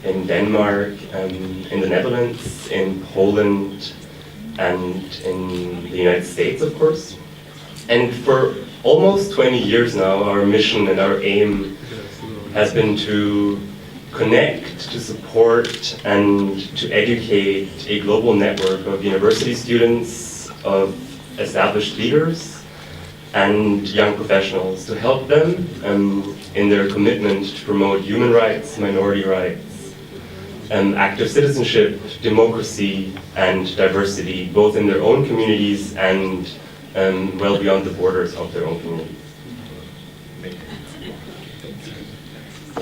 in Denmark, in the Netherlands, in Poland, and in the United States, of course. And for almost 20 years now, our mission and our aim has been to connect, to support, and to educate a global network of university students, of established leaders, and young professionals to help them in their commitment to promote human rights, minority rights, active citizenship, democracy, and diversity, both in their own communities and well beyond the borders of their own communities.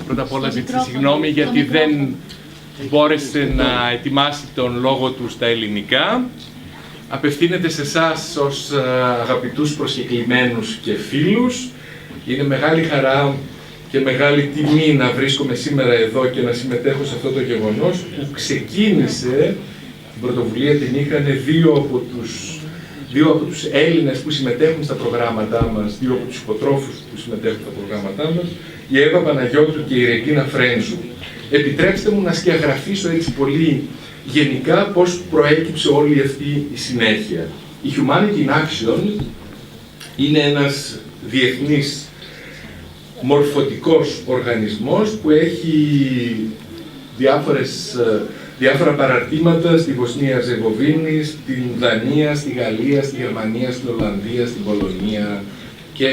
Πρώτα απ' όλα ζήτησε συγγνώμη γιατί δεν μπόρεσε να ετοιμάσει τον λόγο του στα ελληνικά. Απευθύνεται σε εσάς ως αγαπητούς προσκεκλημένους και φίλους. Είναι μεγάλη χαρά και μεγάλη τιμή να βρίσκομαι σήμερα εδώ και να συμμετέχω σε αυτό το γεγονός που ξεκίνησε, την πρωτοβουλία την είχαν δύο από τους Έλληνες που συμμετέχουν στα προγράμματά μας, δύο από τους υποτρόφους που συμμετέχουν στα προγράμματά μας, η Εύα Παναγιώτου και η Ρεγκίνα Φρέντζου. Επιτρέψτε μου να σκιαγραφίσω έτσι πολύ γενικά πώς προέκυψε όλη αυτή η συνέχεια. Η Humanity in Action είναι ένας διεθνής μορφωτικός οργανισμός που έχει διάφορες διάφορα παραρτήματα στη Βοσνία Ζεγοβίνη, στην Δανία, στη Γαλλία, στη Γερμανία, στην Ολλανδία, στην Πολωνία και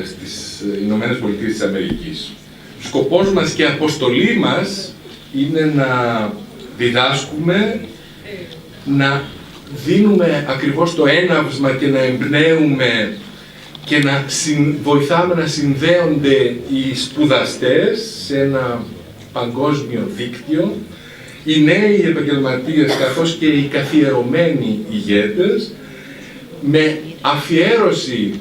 στις Ηνωμένες Πολιτείες της Αμερικής. Σκοπός μας και αποστολή μας είναι να διδάσκουμε, να δίνουμε ακριβώς το έναυσμα και να εμπνέουμε και να βοηθάμε να συνδέονται οι σπουδαστές σε ένα παγκόσμιο δίκτυο, οι νέοι επαγγελματίες καθώς και οι καθιερωμένοι ηγέτες, με αφιέρωση,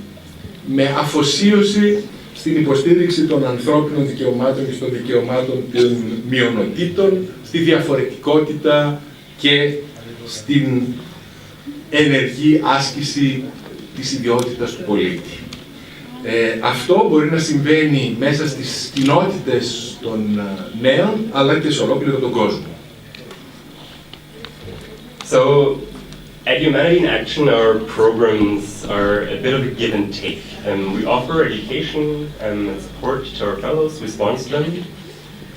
με αφοσίωση στην υποστήριξη των ανθρώπινων δικαιωμάτων και των δικαιωμάτων των μειονοτήτων, στη διαφορετικότητα και στην ενεργή άσκηση της ιδιότητας του πολίτη. Αυτό μπορεί να συμβαίνει μέσα στις κοινότητες των νέων, αλλά και σε ολόκληρο τον κόσμο. So, at Humanity in Action, our programs are a bit of a give and take. We offer education and support to our fellows who sponsor them,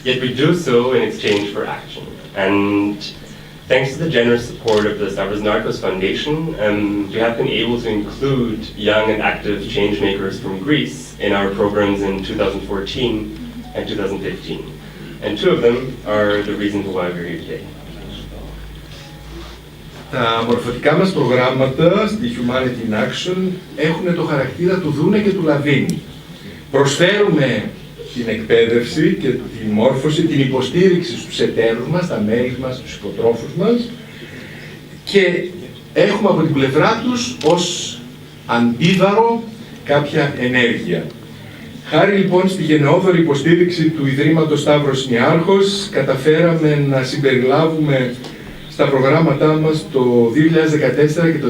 yet we do so in exchange for action. And thanks to the generous support of the Stavros Narcos Foundation, we have been able to include young and active change makers from Greece in our programs in 2014 and 2015. And two of them are the reason why we're here today. Τα μορφωτικά μας προγράμματα στη Humanity in Action έχουν το χαρακτήρα του Δούνε και του Λαβίνη. Προσφέρουμε την εκπαίδευση και τη μόρφωση, την υποστήριξη στους εταίρους μας, τα μέλη μας, τους υποτρόφους μας και έχουμε από την πλευρά τους ως αντίδαρο κάποια ενέργεια. Χάρη λοιπόν στη γενναιόδορη υποστήριξη του Ιδρύματος Σταύρος Νιάρχος καταφέραμε να συμπεριλάβουμε στα προγράμματά μας το 2014 και το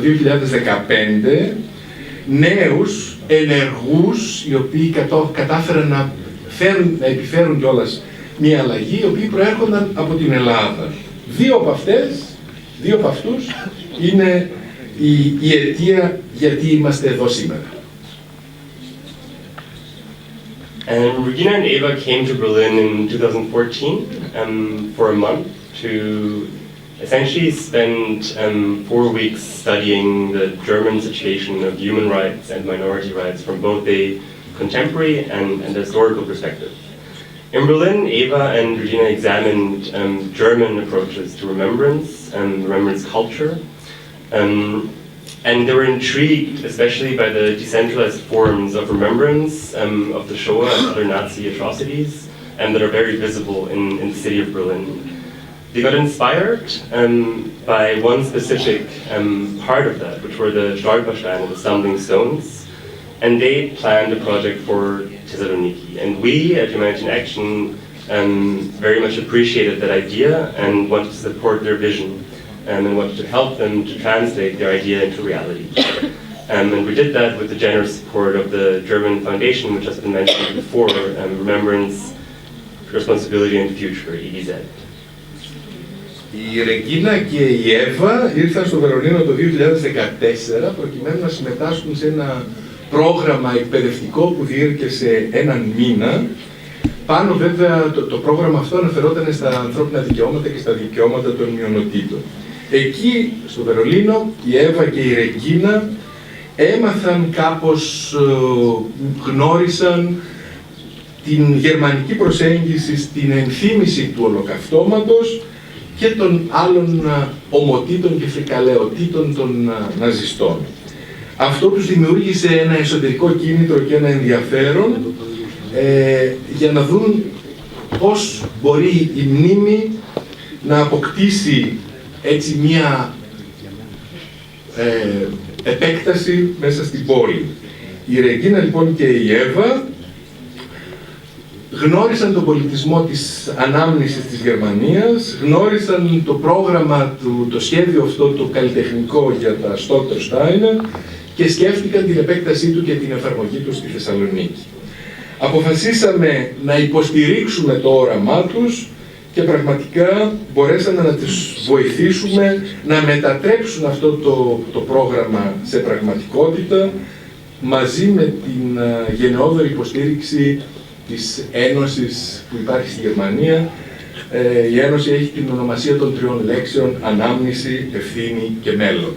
2015 νέους ενεργούς οι οποίοι κατάφεραν να επιφέρουν κιόλας μια αλλαγή, οι οποίοι προέρχονταν από την Ελλάδα. Δύο από αυτούς είναι η αιτία γιατί είμαστε εδώ σήμερα. And Regina and Eva came to Berlin in 2014 for a month to essentially spend 4 weeks studying the German situation of human rights and minority rights from both a contemporary and historical perspective. In Berlin, Eva and Regina examined German approaches to remembrance and remembrance culture. And they were intrigued, especially by the decentralized forms of remembrance of the Shoah and other Nazi atrocities, and that are very visible in the city of Berlin. They got inspired by one specific part of that, which were the Stolpersteine, the stumbling stones, and they planned a project for Thessaloniki. And we at Humanity in Action very much appreciated that idea and wanted to support their vision. And wanted to help them to translate their idea into reality. And we did that with the generous support of the German Foundation, which has been mentioned before, Remembrance, Responsibility and Future, EDZ. Η Ρεγκίνα και η Εύα ήρθαν στο Βερολίνο το 2014 προκειμένου να συμμετάσχουν σε ένα πρόγραμμα εκπαιδευτικό που διήρκεσε έναν μήνα. Πάνω βέβαια το πρόγραμμα αυτό αναφερόταν στα ανθρώπινα δικαιώματα και στα δικαιώματα των μειονοτήτων. Εκεί στο Βερολίνο η Εύα και η Ρεγκίνα έμαθαν κάπως, γνώρισαν την γερμανική προσέγγιση στην ενθύμηση του ολοκαυτώματος και των άλλων ομοτήτων και φρικαλαιοτήτων των ναζιστών. Αυτό τους δημιούργησε ένα εσωτερικό κίνητρο και ένα ενδιαφέρον για να δουν πώς μπορεί η μνήμη να αποκτήσει έτσι μία επέκταση μέσα στην πόλη. Η Ρεγκίνα λοιπόν και η Εύα γνώρισαν τον πολιτισμό της ανάμνησης της Γερμανίας, γνώρισαν το πρόγραμμα, το σχέδιο αυτό το καλλιτεχνικό για τα Stolpersteine και σκέφτηκαν την επέκτασή του και την εφαρμογή του στη Θεσσαλονίκη. Αποφασίσαμε να υποστηρίξουμε το όραμά τους και πραγματικά μπορέσαμε να τους βοηθήσουμε να μετατρέψουν αυτό το πρόγραμμα σε πραγματικότητα μαζί με την γενναιόδορη υποστήριξη της Ένωσης που υπάρχει στη Γερμανία η Ένωση έχει την ονομασία των 3 λέξεων: ανάμνηση, ευθύνη και μέλλον.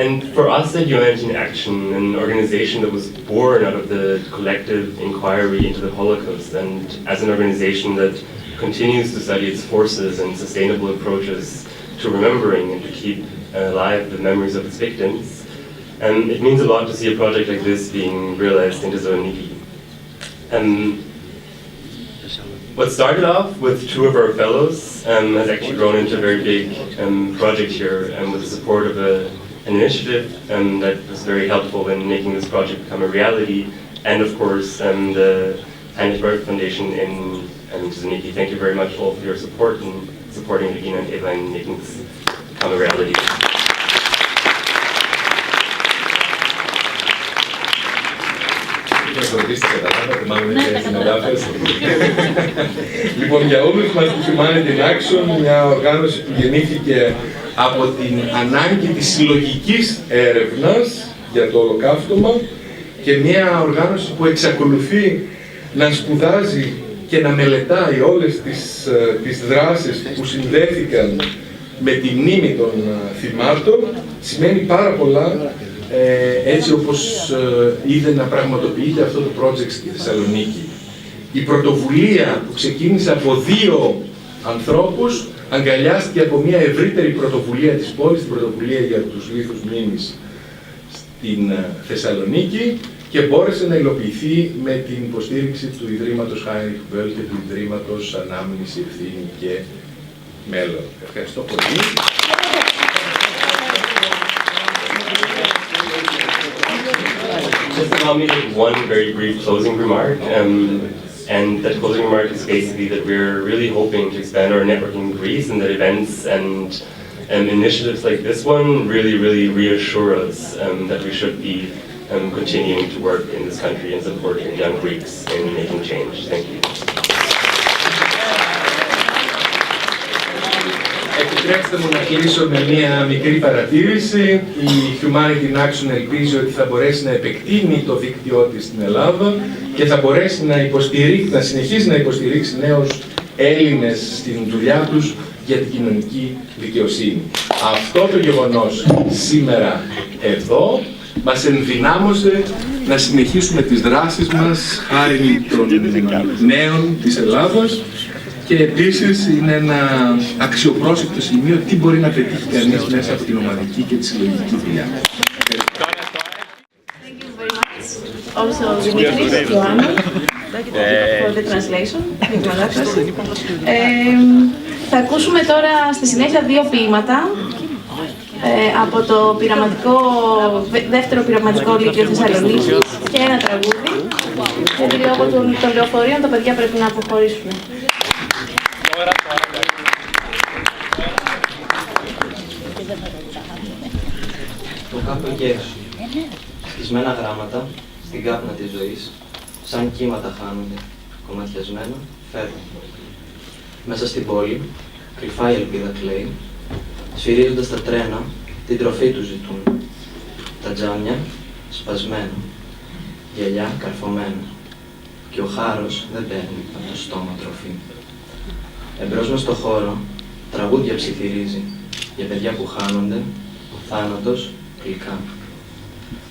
And for us at Humanity in Action, an organization that was born out of the collective inquiry into the Holocaust, and as an organization that continues to study its forces and sustainable approaches to remembering and to keep alive the memories of its victims, it means a lot to see a project like this being realized in Thessaloniki. What started off with 2 of our fellows has actually grown into a very big project here, with the support of an initiative that was very helpful in making this project become a reality, and of course the Heinrich Böll Foundation in Thessaloniki. Thank you very much all for your support in supporting Regina and Eva in making this become a reality. Λοιπόν, για όλους μας του Humanity in Action, μια οργάνωση που γεννήθηκε από την ανάγκη της συλλογικής έρευνας για το ολοκαύτωμα και μια οργάνωση που εξακολουθεί να σπουδάζει και να μελετάει όλες τις δράσεις που συνδέθηκαν με τη μνήμη των θυμάτων, σημαίνει πάρα πολλά έτσι όπως είδε να πραγματοποιείται αυτό το project στη Θεσσαλονίκη. Η πρωτοβουλία που ξεκίνησε από 2 ανθρώπους αγκαλιάστηκε από μια ευρύτερη πρωτοβουλία της πόλης, την πρωτοβουλία για τους λίθους μνήμης στην Θεσσαλονίκη, και μπόρεσε να υλοποιηθεί με την υποστήριξη του Ιδρύματος Heinrich Böll και του Ιδρύματος Ανάμνηση, Ευθύνη και Μέλλον. Ευχαριστώ πολύ. Just allow me to make one very brief closing remark. And that closing remark is basically that we're really hoping to expand our network in Greece, and that events and initiatives like this one really reassure us that we should be continuing to work in this country and supporting young Greeks in making change. Thank you. Επιτρέψτε μου να κλείσω με μια μικρή παρατήρηση. Η Humanity in Action ελπίζει ότι θα μπορέσει να επεκτείνει το δίκτυό της στην Ελλάδα και θα μπορέσει να συνεχίσει να υποστηρίξει νέους Έλληνες στην δουλειά τους για την κοινωνική δικαιοσύνη. Αυτό το γεγονός σήμερα εδώ μας ενδυνάμωσε να συνεχίσουμε τις δράσεις μας χάρη των νέων της Ελλάδος, και επίσης είναι ένα αξιοπρόσεκτο σημείο τι μπορεί να πετύχει κανείς μέσα από την ομαδική και τη συλλογική δουλειά. Also, Dimitris, Joanna, for the translation. Θα ακούσουμε τώρα στη συνέχεια 2 ποίηματα από το δεύτερο πειραματικό λύκειο Θεσσαλονίκης και ένα τραγούδι. Γιατί λόγω των λεωφορείων τα παιδιά πρέπει να αποχωρήσουν. Το κάπου εκεί έξω. Σκισμένα γράμματα στην κάπνα της ζωής, σαν κύματα χάνονται, κομματιασμένα, φεύγουν. Μέσα στην πόλη, κρυφά η ελπίδα κλαίει, σφυρίζοντας τα τρένα, την τροφή του ζητούν. Τα τζάμια, σπασμένα, γυαλιά καρφωμένα, και ο χάρος δεν παίρνει από το στόμα τροφή. Εμπρός μες στο χώρο, τραγούδια ψιθυρίζει, για παιδιά που χάνονται, ο θάνατος γλυκά.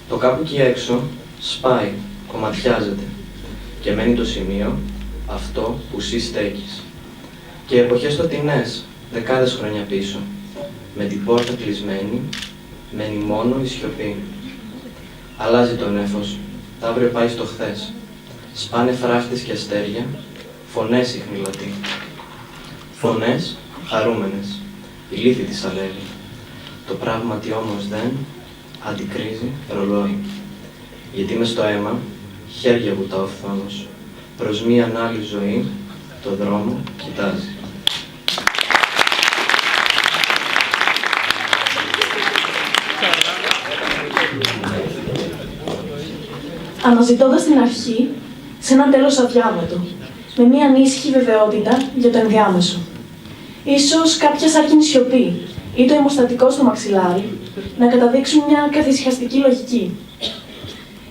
Το κάπου εκεί έξω σπάει, κομματιάζεται και μένει το σημείο αυτό που εσύ στέκεις. Και εποχές στοτεινές, δεκάδες χρόνια πίσω, με την πόρτα κλεισμένη, μένει μόνο η σιωπή. Αλλάζει το νέφος, τ' αύριο πάει στο χθες. Σπάνε φράχτες και αστέρια, φωνές ιχνηλωτοί. Φωνές χαρούμενες, η λύθη της αλεύει. Το πράγματι όμως δεν αντικρίζει ρολόι. Γιατί μες στο αίμα, χέρια βουτά ο φθόνος, προς μίαν άλλη ζωή, το δρόμο κοιτάζει. Αναζητώντας την αρχή, σε ένα τέλος αδιάμετο, με μία ανήσυχη βεβαιότητα για το ενδιάμεσο. Ίσως κάποια σάρκινη σιωπή ή το αιμοστατικό στο μαξιλάρι να καταδείξουν μια καθησυχαστική λογική.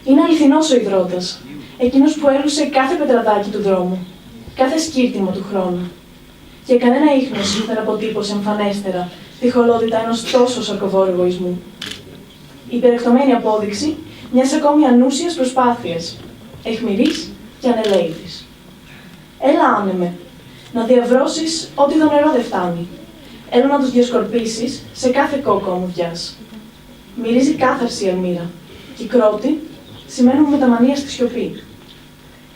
Είναι αληθινός ο υδρότας, εκείνος που έλουσε κάθε πετραδάκι του δρόμου. κάθε σκύρτιμο του χρόνου. Και κανένα ίχνος δεν αποτύπωσε εμφανέστερα τη χολότητα ενός τόσο σαρκοβόρου εγωισμού. Η υπερεκτομένη απόδειξη μιας ακόμη ανούσιας προσπάθειας, αιχμηρής και ανελαίητης. Έλα, άνεμε, να διαβρώσεις ό,τι το νερό δεν φτάνει. Έλα να τους διασκορπίσεις σε κάθε κόκκο ομουδιάς. Μυρίζει κάθαρση η αλμύρα και οι κρότοι σημαίνουν μεταμανία στη σιωπή.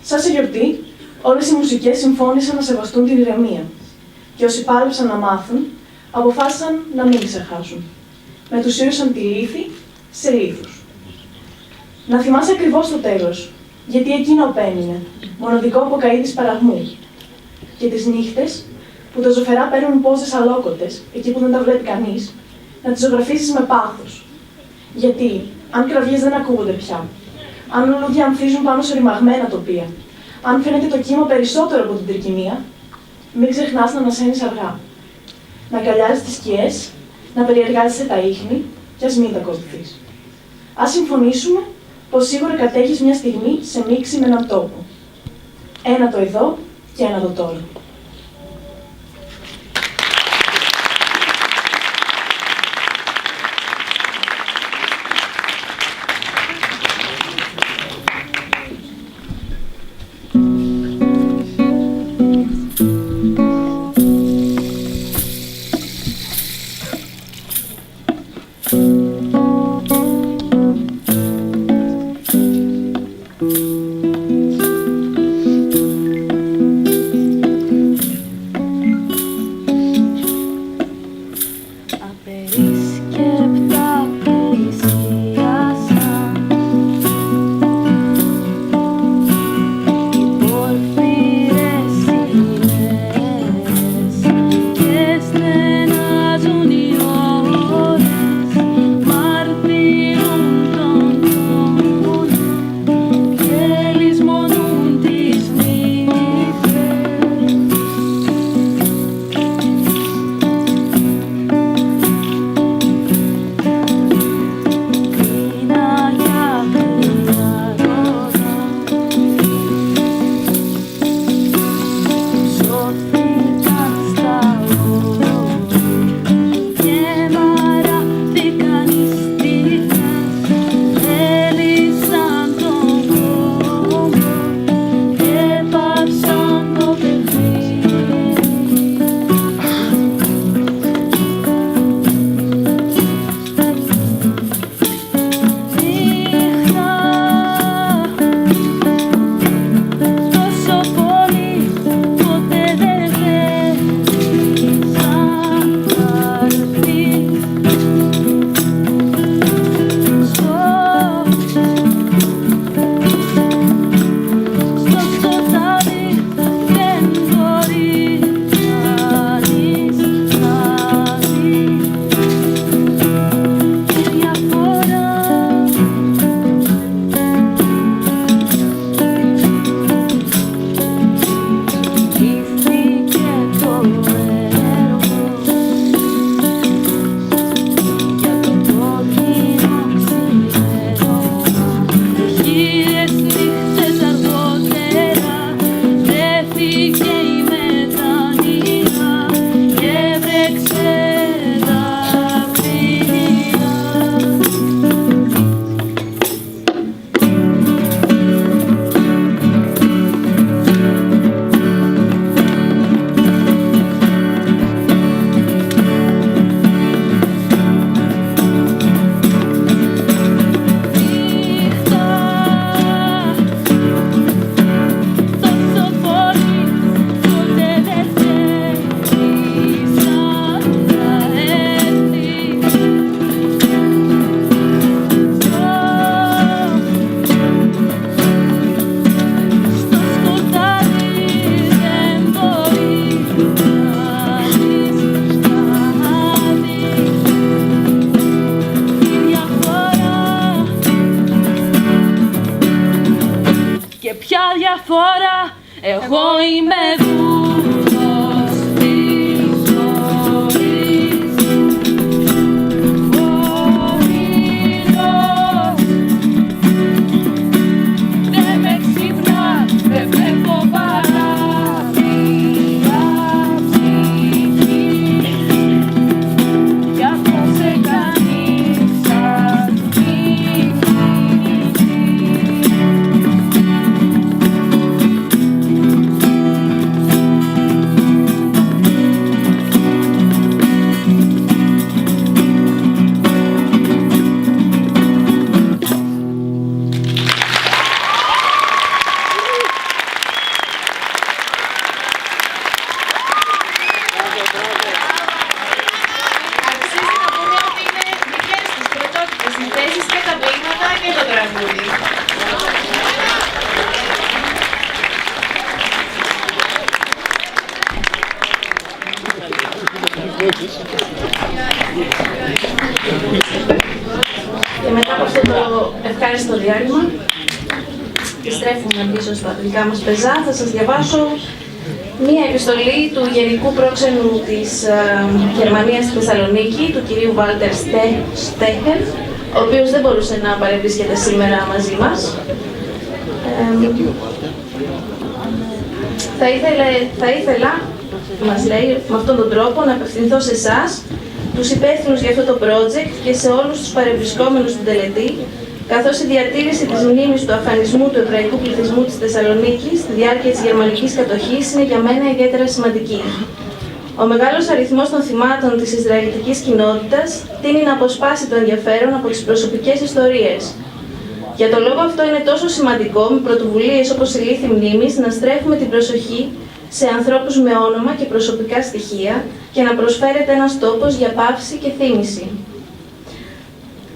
Σαν σε γιορτή, όλες οι μουσικές συμφώνησαν να σεβαστούν την ηρεμία και όσοι πάλεψαν να μάθουν, αποφάσισαν να μην ξεχάσουν. Μετουσίωσαν τη λύθη σε λίθους. Να θυμάσαι ακριβώς το τέλος, γιατί εκείνο απέμεινε, μοναδικό αποκαΐδης παραγμού. Και τις νύχτες, που τα ζωφερά παίρνουν πόζες αλόκοτες, εκεί που δεν τα βλέπει κανείς, να τις ζωγραφίσεις με πάθος. Γιατί, αν κραυγές δεν ακούγονται πια, αν λουλούδια ανθίζουν πάνω σε ρημαγμένα τοπία, αν φαίνεται το κύμα περισσότερο από την τρικυμία, μην ξεχνάς να ανασένεις αργά. Να αγκαλιάζεις τις σκιές, να περιεργάζεσαι τα ίχνη, κι ας μην τα ακολουθείς. Ας συμφωνήσουμε πως σίγουρα κατέχεις μια στιγμή σε μίξη με έναν τόπο. Ένα το εδώ και ένα το τώρα. Και μετά από αυτό το ευχάριστο διάλειμμα, επιστρέφουμε πίσω στα δικά μας πεζά. Θα σας διαβάσω μία επιστολή του Γενικού Πρόξενου της Γερμανίας στη Θεσσαλονίκη, του κυρίου Βάλτερ Στέχερ, ο οποίος δεν μπορούσε να παρευρίσκεται σήμερα μαζί μας. Θα ήθελα, μας λέει, με αυτόν τον τρόπο να απευθυνθώ σε εσάς, τους υπεύθυνους για αυτό το project και σε όλους τους παρευρισκόμενους στην τελετή, καθώς η διατήρηση της μνήμης του αφανισμού του εβραϊκού πληθυσμού της Θεσσαλονίκης στη διάρκεια της γερμανικής κατοχής είναι για μένα ιδιαίτερα σημαντική. Ο μεγάλος αριθμός των θυμάτων της Ισραηλιτικής κοινότητας τείνει να αποσπάσει το ενδιαφέρον από τις προσωπικές ιστορίες. Για τον λόγο αυτό είναι τόσο σημαντικό με πρωτοβουλίες όπως η λύθη μνήμης να στρέφουμε την προσοχή σε ανθρώπους με όνομα και προσωπικά στοιχεία και να προσφέρεται ένας τόπος για παύση και θύμηση.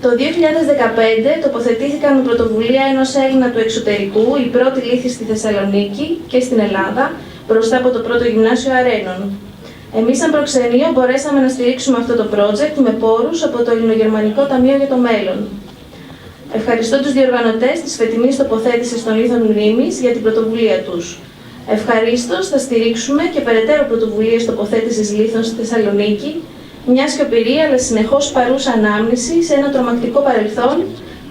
Το 2015 τοποθετήθηκαν με πρωτοβουλία ενός Έλληνα του εξωτερικού η πρώτη λύθη στη Θεσσαλονίκη και στην Ελλάδα μπροστά από το πρώτο γυμνάσιο Αρένων. Εμείς σαν προξενείο μπορέσαμε να στηρίξουμε αυτό το project με πόρους από το Ελληνογερμανικό Ταμείο για το Μέλλον. Ευχαριστώ τους διοργανωτές της φετινής τοποθέτησης των λίθων μνήμης για την πρωτοβουλία τους. Ευχαρίστως θα στηρίξουμε και περαιτέρω πρωτοβουλίες τοποθέτησης λίθων στη Θεσσαλονίκη, μια σιωπηρή αλλά συνεχώς παρούσα ανάμνηση σε ένα τρομακτικό παρελθόν,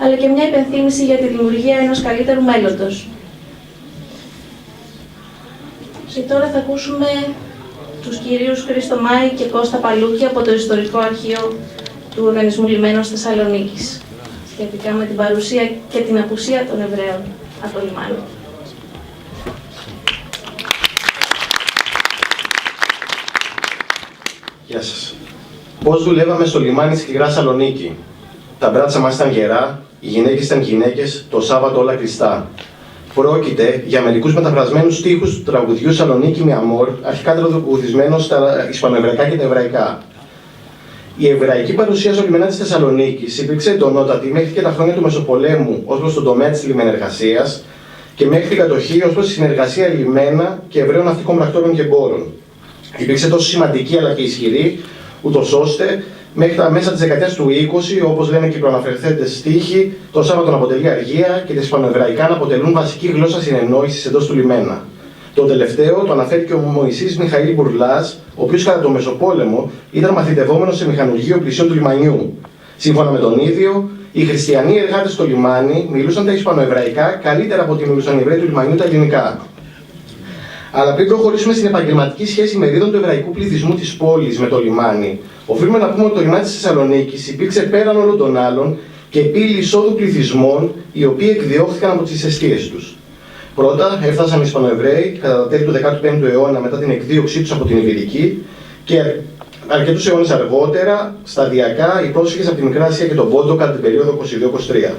αλλά και μια υπενθύμηση για τη δημιουργία ενός καλύτερου μέλλοντος. Και τώρα θα ακούσουμε τους κυρίους Χρήστο Μάη και Κώστα Παλούκη από το Ιστορικό Αρχείο του Οργανισμού Λιμένων Θεσσαλονίκης, σχετικά με την παρουσία και την απουσία των Εβραίων από το λιμάνι. Γεια σας. Πώς δουλεύαμε στο λιμάνι σκληρά Σαλονίκη. Τα μπράτσα μας ήταν γερά, οι γυναίκες ήταν γυναίκες, το Σάββατο όλα κλειστά. Πρόκειται για μερικούς μεταφρασμένους στίχους του τραγουδιού Σαλονίκη με αμόρ, αρχικά τραγουδισμένος στα ισπανοεβραϊκά και τα εβραϊκά. Η εβραϊκή παρουσία στο λιμένα της Θεσσαλονίκης υπήρξε εντονότατη μέχρι και τα χρόνια του Μεσοπολέμου ως προς τον τομέα της λιμενεργασίας και μέχρι την κατοχή ως προς τη συνεργασία λιμένα και Εβραίων ναυτικών πρακτόρων και εμπόρων. Υπήρξε τόσο σημαντική αλλά και ισχυρή, ούτως ώστε μέχρι τα μέσα της δεκαετίας του 20, όπως λένε και οι προαναφερθέντες στίχοι, το Σάββατο να αποτελεί αργία και τα ισπανοεβραϊκά να αποτελούν βασική γλώσσα συνεννόησης εντός του λιμένα. Το τελευταίο το αναφέρει και ο Μωυσής Μιχαήλ Μπουρλάς, ο οποίος κατά το Μεσοπόλεμο ήταν μαθητευόμενος σε μηχανουργείο πλησίων του λιμανιού. Σύμφωνα με τον ίδιο, οι χριστιανοί εργάτες στο λιμάνι μιλούσαν τα ισπανοεβραϊκά καλύτερα από ό,τι μιλούσαν οι Εβραίοι του λιμανιού τα ελληνικά. Αλλά πριν προχωρήσουμε στην επαγγελματική σχέση μερίδων του εβραϊκού πληθυσμού της πόλης με το λιμάνι, οφείλουμε να πούμε ότι το λιμάνι της Θεσσαλονίκης υπήρξε πέραν όλων των άλλων και πύλη εισόδου πληθυσμών, οι οποίοι εκδιώχθηκαν από τις αιστείες τους. Πρώτα έφτασαν οι Ισπανοεβραίοι κατά τα τέλη του 15ου αιώνα μετά την εκδίωξή τους από την Ιβηρική και αρκετούς αιώνες αργότερα, σταδιακά, οι πρόσφυγες από τη Μικρά Ασία και τον Πόντο κατά την περίοδο 22-23.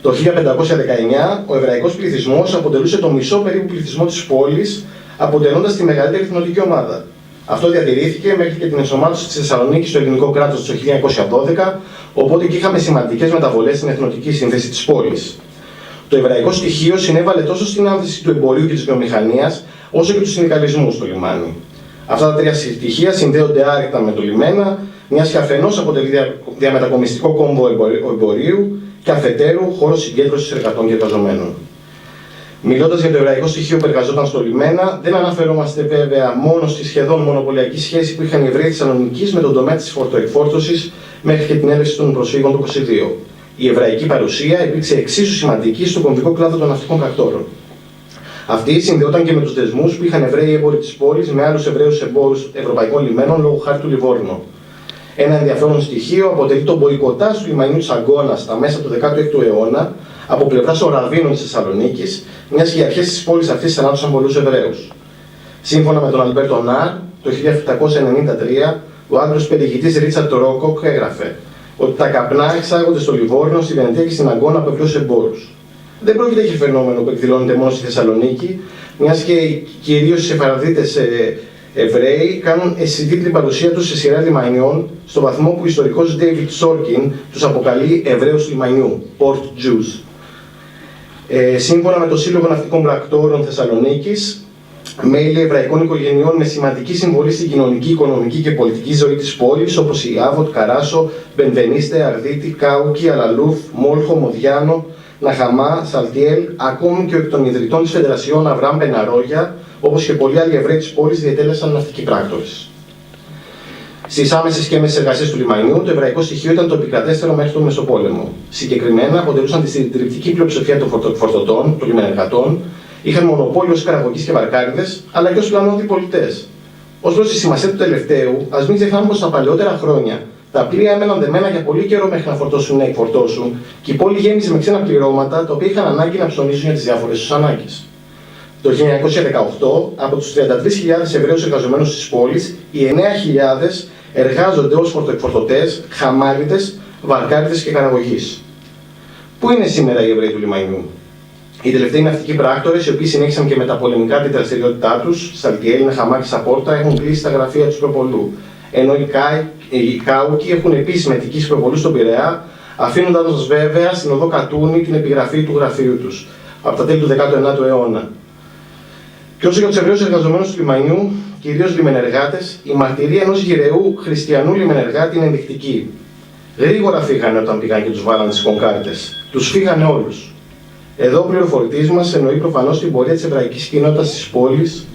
Το 1519 ο εβραϊκός πληθυσμός αποτελούσε το μισό περίπου πληθυσμό της πόλης, αποτελώντας τη μεγαλύτερη εθνοτική ομάδα. Αυτό διατηρήθηκε μέχρι και την ενσωμάτωση της Θεσσαλονίκης στο ελληνικό κράτος το 1912, οπότε και είχαμε σημαντικές μεταβολές στην εθνοτική σύνθεση της πόλης. Το εβραϊκό στοιχείο συνέβαλε τόσο στην άνθηση του εμπορίου και της βιομηχανίας, όσο και του συνδικαλισμού στο λιμάνι. Αυτά τα τρία στοιχεία συνδέονται άρρηκτα με το λιμένα, μιας και αφενός αποτελεί διαμετακομιστικό κόμβο εμπορίου και αφετέρου χώρο συγκέντρωσης εργατών και εργαζομένων. Μιλώντας για το εβραϊκό στοιχείο που εργαζόταν στο λιμένα, δεν αναφερόμαστε βέβαια μόνο στη σχεδόν μονοπωλιακή σχέση που είχαν οι Εβραίοι Θεσσαλονικής με τον τομέα της φορτοεκφόρτωσης μέχρι και την έλευση των προσφύγων του 22. Η εβραϊκή παρουσία υπήρξε εξίσου σημαντική στον κομβικό κλάδο των ναυτικών πρακτόρων. Αυτή συνδεόταν και με τους δεσμούς που είχαν Εβραίοι έμποροι της πόλης με άλλους Εβραίους εμπόρους ευρωπαϊκών λιμένων λόγω χάρη του Λιβόρνο. Ένα ενδιαφέρον στοιχείο αποτελεί το μποϊκοτάζ του λιμανιού της Αγκώνας στα μέσα του 16ου αιώνα από πλευράς των Ραβίνων της Θεσσαλονίκης, μιας και οι αρχές της πόλης αυτής θανάτωσαν πολλούς Εβραίους. Σύμφωνα με τον Αλμπέρτο Νάρ, το 1793, ο Άγγλος περιηγητής Ρίτσαρντ Ρόκοκ έγραφε ότι τα καπνά εξάγονται στο Λιβόρνο, στη Βενετία και στην Αγκώνα από Εβραίους εμπόρους. Δεν πρόκειται για φαινόμενο που εκδηλώνεται μόνο στη Θεσσαλονίκη, μιας και κυρίως οι Σεφαρδίτες Εβραίοι κάνουν αισθητή την παρουσία τους σε σειρά λιμανιών, στο βαθμό που ο ιστορικός David Sorkin τους αποκαλεί Εβραίους λιμανιού, Port Jews. Σύμφωνα με το Σύλλογο Ναυτικών Πρακτόρων Θεσσαλονίκης, μέλη εβραϊκών οικογενειών με σημαντική συμβολή στην κοινωνική, οικονομική και πολιτική ζωή της πόλης, όπως η Άβοτ, Καράσο, Μπενβενίστε, Αρδίτη, Κάουκι, Αλαλούφ, Μόλχο, Μοδιάνο, Ναχαμά, Σαλτιέλ, ακόμη και εκ των ιδρυτών της Φεδρασιών Αβραάμ Μπεναρόγια, όπως και πολλοί άλλοι Εβραίοι της πόλης, διετέλεσαν ναυτικοί πράκτορες. Στις άμεσες και έμεσες εργασίες του λιμανιού, το εβραϊκό στοιχείο ήταν το επικρατέστερο μέχρι τον Μεσοπόλεμο. Συγκεκριμένα, αποτελούσαν τη συντριπτική πλειοψηφία των φορτωτών, των λιμενεργατών, είχαν μονοπόλιο ως καραγωγείς και βαρκάριδες, αλλά και ως πλανόδιοι πολιτές. Ως προς τη σημασία του τελευταίου, ας μην ξεχνάμε πως στα παλαιότερα χρόνια τα πλοία έμεναν δεμένα για πολύ καιρό μέχρι να φορτώσουν ή να εκφορτώσουν, και η πόλη γέμιζε με ξένα πληρώματα τα οποία είχαν ανάγκη να ψωνίσουν για τις διάφορες τους ανάγκες. Το 1918, από τους 33.000 Εβραίους εργαζομένους της πόλης, οι 9.000 εργάζονται ως φορτοεκφορτωτές, χαμάλιτες, βαρκάριδες και καραγωγείς. Πού είναι σήμερα οι Εβραίοι του λιμανιού? Οι τελευταίοι ναυτικοί πράκτορες, οι οποίοι συνέχισαν και μεταπολεμικά την δραστηριότητά τους, Σαλτιέλ, Ναχαμά και Σαπόρτα, έχουν κλείσει τα γραφεία του προπολού. Ενώ οι Κάουκοι έχουν επίσης μετικήσει προπολού στον Πειραιά, αφήνοντας βέβαια στην οδό Κατούνη την επιγραφή του γραφείου τους από τα τέλη του 19ου αιώνα. Και όσο για τους Εβραίους εργαζομένους του λιμανιού, κυρίως λιμενεργάτες, η μαρτυρία ενός γυρεού χριστιανού λιμενεργάτη είναι ενδεικτική. Γρήγορα φύγανε όταν πήγαν και τους βάλανε στις κονκάρτες. Τους φύγανε όλους. Εδώ ο πληροφορητής μας εννοεί προφανώς την πορεία της εβραϊκής κοινότητας της πόλης,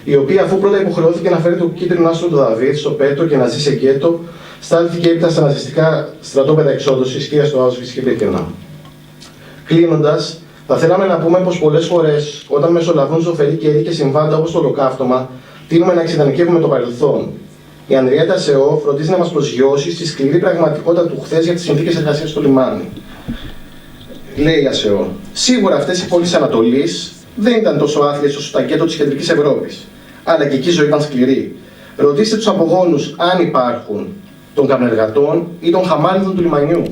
η οποία αφού πρώτα υποχρεώθηκε να φέρει το κίτρινο άστρο του Δαβίδ στο Πέτο και να ζει σε γκέτο, στάλθηκε έπειτα στα ναζιστικά στρατόπεδα εξόδωσης και στο Auschwitz και Μπίρκεναου. Κλείνοντας, θα θέλαμε να πούμε πως πολλές φορές, όταν μεσολαβούν ζωφεροί καιροί και συμβάντα όπως το ολοκαύτωμα, τείνουμε να εξειδανικεύουμε το παρελθόν. Η Ανδριέτα Σεώ φροντίζει να μας προσγειώσει στη σκληρή πραγματικότητα του χθες για τις συνθήκες εργασίας στο λιμάνι. Λέει η ΑΣΕΟ, σίγουρα αυτές οι πόλεις Ανατολής δεν ήταν τόσο άθλιες όσο τα γκέτο της κεντρικής Ευρώπης, αλλά και εκεί η ζωή ήταν σκληρή. Ρωτήστε τους απογόνους αν υπάρχουν των καπνεργατών ή των χαμάλιδων του λιμανιού,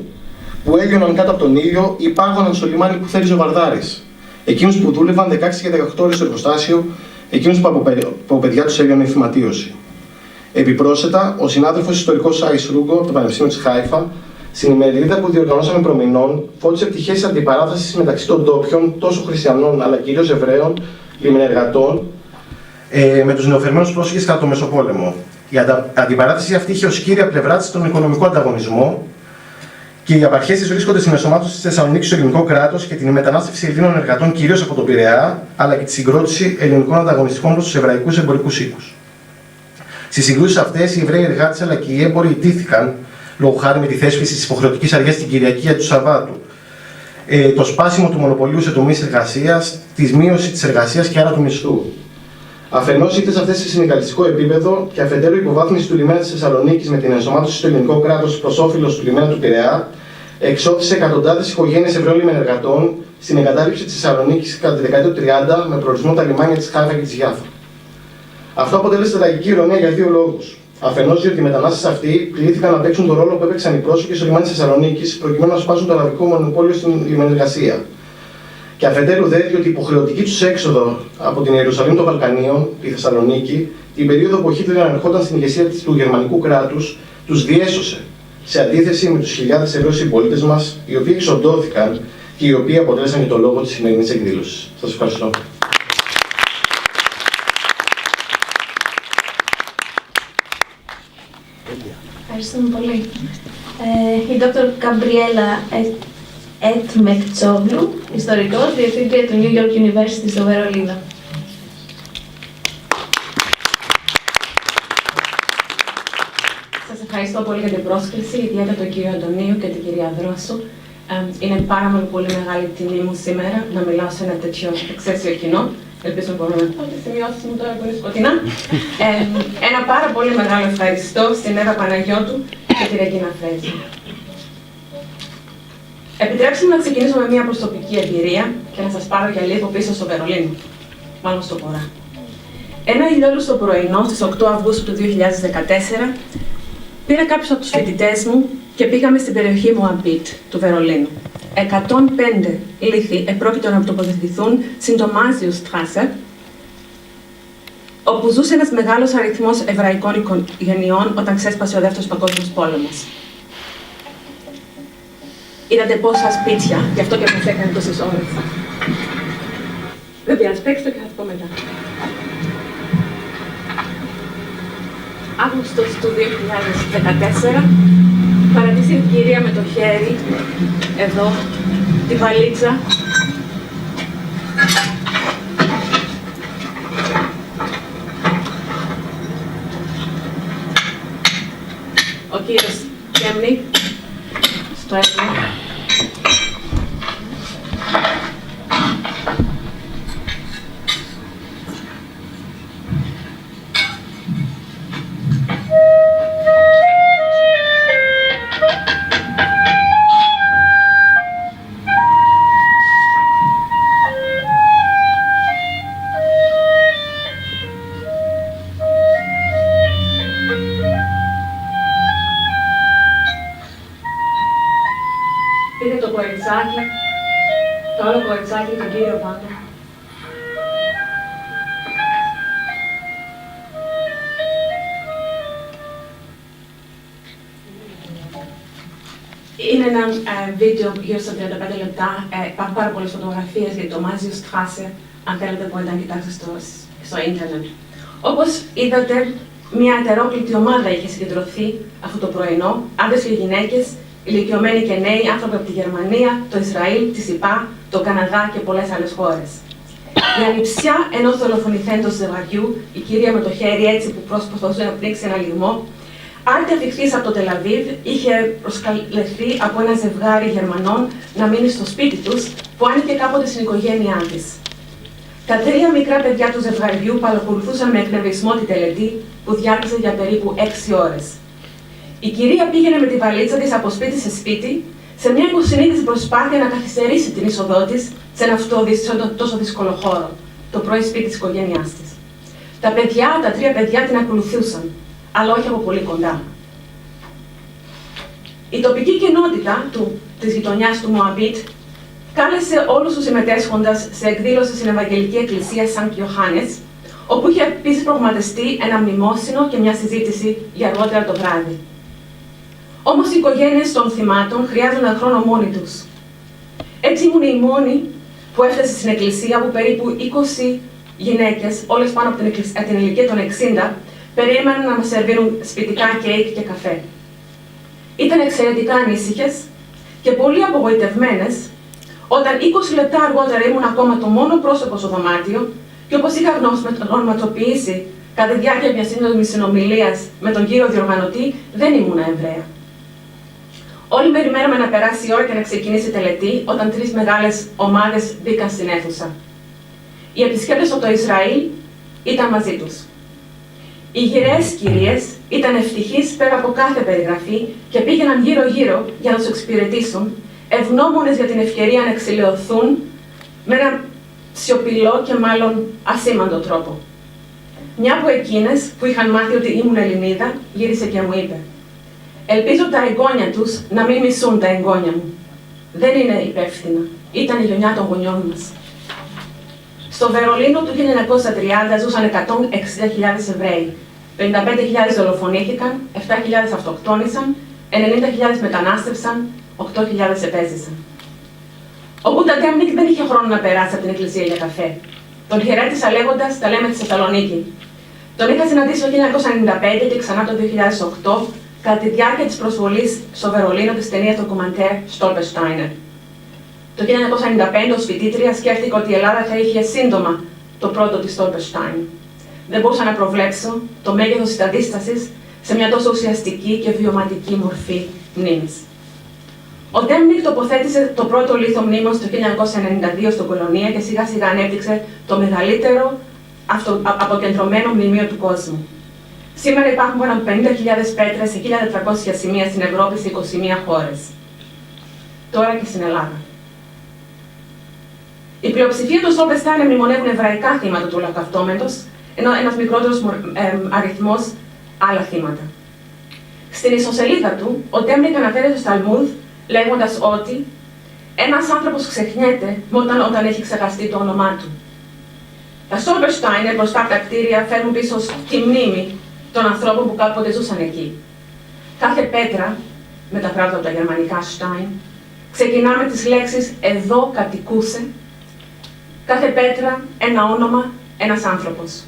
που έλειωναν κάτω από τον ήλιο ή πάγωναν στο λιμάνι που θέλει ο Βαρδάρης. Εκείνους που δούλευαν 16 και 18 ώρες στο εργοστάσιο, εκείνους που από παιδιά τους έλειωνε η φυματίωση. Επιπρόσθετα, ο συνάδελφος ιστορικός Σάις Ρούγκο από το Πανεπιστήμιο της Χάιφα, στην ημερίδα που διοργανώσαμε προμηνών, φώτισε πτυχές της αντιπαράθεσης μεταξύ των ντόπιων, τόσο χριστιανών αλλά κυρίως Εβραίων, λιμενεργατών, με τους νεοφερμένους πρόσφυγες κατά το Μεσοπόλεμο. Η αντιπαράθεση αυτή είχε ως κύρια πλευρά της τον οικονομικό ανταγωνισμό, και οι απαρχές της βρίσκονται στην ενσωμάτωση της Θεσσαλονίκης στο ελληνικό κράτος και την μετανάστευση Ελλήνων εργατών κυρίως από τον Πειραιά, αλλά και τη συγκρότηση ελληνικών ανταγωνιστικών προς τους εβραϊκούς εμπορικούς οίκους. Στις συγκρούσεις αυτές, οι Εβραίοι εργάτες αλλά και οι έμποροι ιτήθηκαν, λόγω χάρη με τη θέσπιση της υποχρεωτικής αργίας την Κυριακή για του Σαββάτου, το σπάσιμο του μονοπωλίου σε τομείς εργασίας, τη μείωση της εργασίας και άρα του μισθού. Αφενός ήρθε σε αυτές σε συνδικαλιστικό επίπεδο και αφετέρου η υποβάθμιση του λιμένα της Θεσσαλονίκης με την ενσωμάτωση στο ελληνικό κράτος προς όφελος του λιμένα του Πειραιά εξώθησε εκατοντάδες οικογένειες Εβραίων λιμενεργατών στην εγκατάλειψη της Θεσσαλονίκης κατά τη δεκαετία του 30 με προορισμό τα λιμάνια της Χάιφα και της Γιάφα. Αυτό αποτέλεσε τραγική ηρωνία για δύο λόγους. Αφενός, διότι οι μετανάστες αυτοί κλήθηκαν να παίξουν τον ρόλο που έπαιξαν οι πρόσφυγες στο λιμάνι της Θεσσαλονίκης προκειμένου να σπάσουν το αραβικό μονοπόλιο στην λιμενεργασία. Και αφετέρου δε, διότι η υποχρεωτική τους έξοδο από την Ιερουσαλήμ των Βαλκανίων, τη Θεσσαλονίκη, την περίοδο που ο Χίτλερ ανερχόταν στην ηγεσία του γερμανικού κράτους, τους διέσωσε, σε αντίθεση με τους χιλιάδες Εβραίους συμπολίτες μας, οι οποίοι εξοντώθηκαν και οι οποίοι αποτέλεσαν και το λόγο της σημερινής εκδήλωσης. Σας ευχαριστώ. Ευχαριστούμε πολύ. Η Dr. Καμπριέλα Ετμεκτσόγλου, ιστορικός, διευθύντρια του New York University στο Βερολίνο. Σας ευχαριστώ πολύ για την πρόσκληση, ιδιαίτερα τον κύριο Αντωνίου και την κυρία Δρόσου. Είναι πάρα πολύ μεγάλη τιμή μου σήμερα να μιλάω σε ένα τέτοιο εξαίσιο κοινό. Ελπίζω να μπορώ να πω τις σημειώσεις μου τώρα που είναι σκοτεινά. Ένα πάρα πολύ μεγάλο ευχαριστώ στην Εύα Παναγιώτου και τη Ρεγκίνα Φρέτζη. Επιτρέψτε μου να ξεκινήσω με μια προσωπική εμπειρία και να σας πάρω για λίγο πίσω στο Βερολίνο, μάλλον στο Βορρά. Ένα ηλιόλουστο πρωινό στις 8 Αυγούστου του 2014, πήρα κάποιους από τους φοιτητές μου και πήγαμε στην περιοχή Μοαμπίτ του Βερολίνου. 105 λύθοι επρόκειτο να τοποθετηθούν στην Τομάζιου Στράσε, όπου ζούσε ένας μεγάλος αριθμός εβραϊκών οικογενειών όταν ξέσπασε ο Δεύτερος Παγκόσμιος Πόλεμος. Είδατε πόσα σπίτια, γι' αυτό και μας έκανε τόσες ώρες. Δεν πειράζει, παίξτε το και θα το πω μετά. Αύγουστος του 2014 παρατήσει την κυρία με το χέρι, εδώ, τη βαλίτσα. Ο κύριος Τέμνικ, στο έργο. Πήρε το κοριτσάκι, το άλλο κοριτσάκι, τον κύριο πάνω. Είναι ένα βίντεο γύρω στα 35 λεπτά. Υπάρχουν πάρα πολλές φωτογραφίες για το Μάζιο Στράσε, αν θέλετε μπορείτε να κοιτάξετε στο ίντερνετ. Όπως είδατε, μια ετερόκλητη ομάδα είχε συγκεντρωθεί αυτό το πρωινό, άντρες και γυναίκες, ηλικιωμένοι και νέοι, άνθρωποι από τη Γερμανία, το Ισραήλ, τη ΣΥΠΑ, το Καναδά και πολλές άλλες χώρες. Η ανιψιά ενός δολοφονηθέντος ζευγαριού, η κυρία με το χέρι έτσι που προσπαθούσε να πνίξει ένα λιγμό, άρτια φυγής από το Τελαβίβ, είχε προσκαλεθεί από ένα ζευγάρι Γερμανών να μείνει στο σπίτι τους, που άνοιγε κάποτε στην οικογένειά της. Τα 3 μικρά παιδιά του ζευγαριού παρακολουθούσαν με εκνευρισμό τη τελετή, που διάρκησε για περίπου 6 ώρες. Η κυρία πήγαινε με τη βαλίτσα της από σπίτι σε σπίτι, σε μια υποσυνείδητη προσπάθεια να καθυστερήσει την είσοδό της σε ένα τόσο δύσκολο χώρο, το πρώην σπίτι της οικογένειάς της. Τα 3 παιδιά την ακολουθούσαν, αλλά όχι από πολύ κοντά. Η τοπική κοινότητα της γειτονιάς του Μωαμπίτ κάλεσε όλους τους συμμετέσχοντας σε εκδήλωση στην Ευαγγελική Εκκλησία Σαντ Ιωάννης, όπου είχε επίσης προγραμματιστεί ένα μνημόσυνο και μια συζήτηση για αργότερα το βράδυ. Όμως οι οικογένειες των θυμάτων χρειάζονταν χρόνο μόνοι τους. Έτσι ήμουν η μόνη που έφτασε στην εκκλησία, που περίπου 20 γυναίκες, όλες πάνω από την ηλικία των 60, περίμεναν να μας σερβίρουν σπιτικά κέικ και καφέ. Ήταν εξαιρετικά ανήσυχες και πολύ απογοητευμένες, όταν 20 λεπτά αργότερα ήμουν ακόμα το μόνο πρόσωπο στο δωμάτιο και όπως είχα γνωματοποιήσει κατά τη διάρκεια μιας σύντομης συνομιλίας με τον κύριο διοργανωτή, δεν ήμουν Εβραία. Όλοι περιμέναμε να περάσει η ώρα και να ξεκινήσει η τελετή, όταν 3 μεγάλες ομάδες μπήκαν στην αίθουσα. Οι επισκέπτες από το Ισραήλ ήταν μαζί τους. Οι γυραιές κυρίες ήταν ευτυχείς πέρα από κάθε περιγραφή και πήγαιναν γύρω-γύρω για να τους εξυπηρετήσουν, ευγνώμονες για την ευκαιρία να εξηλαιωθούν με έναν σιωπηλό και μάλλον ασήμαντο τρόπο. Μια από εκείνες που είχαν μάθει ότι ήμουν Ελληνίδα γύρισε και μου είπε: «Ελπίζω τα εγγόνια τους να μην μισούν τα εγγόνια μου. Δεν είναι υπεύθυνα. Ήταν η γενιά των γονιών μας». Στο Βερολίνο του 1930 ζούσαν 160.000 Εβραίοι. 55.000 δολοφονήθηκαν, 7.000 αυτοκτόνησαν, 90.000 μετανάστευσαν, 8.000 επέζησαν. Ο Μπούντα Τέμνικ δεν είχε χρόνο να περάσει από την εκκλησία για καφέ. Τον χαιρέτησα λέγοντας: «Τα λέμε στη Θεσσαλονίκη». Τον είχα συναντήσει το 1995 και ξανά το 2008 κατά τη διάρκεια της προσβολής στο Βερολίνο της ταινίας ντοκουμαντέρ Stolpersteiner. Το 1995 ως φοιτήτρια σκέφτηκα ότι η Ελλάδα θα είχε σύντομα το πρώτο της Stolperstein. Δεν μπορούσα να προβλέψω το μέγεθος της αντίστασης σε μια τόσο ουσιαστική και βιωματική μορφή μνήμης. Ο Τέμνικ τοποθέτησε το πρώτο λίθο μνήμος το 1992 στην Κολονία και σιγά σιγά ανέπτυξε το μεγαλύτερο αποκεντρωμένο μνημείο του κόσμου. Σήμερα υπάρχουν πάνω από 50.000 πέτρες σε 1.400 σημεία στην Ευρώπη σε 21 χώρες. Τώρα και στην Ελλάδα. Η πλειοψηφία των Stolpersteiner μνημονεύουν εβραϊκά θύματα του ολοκαυτώματος, ενώ ένας μικρότερος αριθμός άλλα θύματα. Στην ιστοσελίδα του, ο Τέμνικ αναφέρει στο Ταλμούδ λέγοντας ότι ένας άνθρωπος ξεχνιέται όταν έχει ξεχαστεί το όνομά του. Τα Stolpersteiner μπροστά από τα κτίρια φέρνουν πίσω τη μνήμη των ανθρώπων που κάποτε ζούσαν εκεί. Κάθε πέτρα, μεταφράζεται από τα γερμανικά Stein, ξεκινά με τις λέξεις «εδώ κατοικούσε». Κάθε πέτρα, ένα όνομα, ένας άνθρωπος.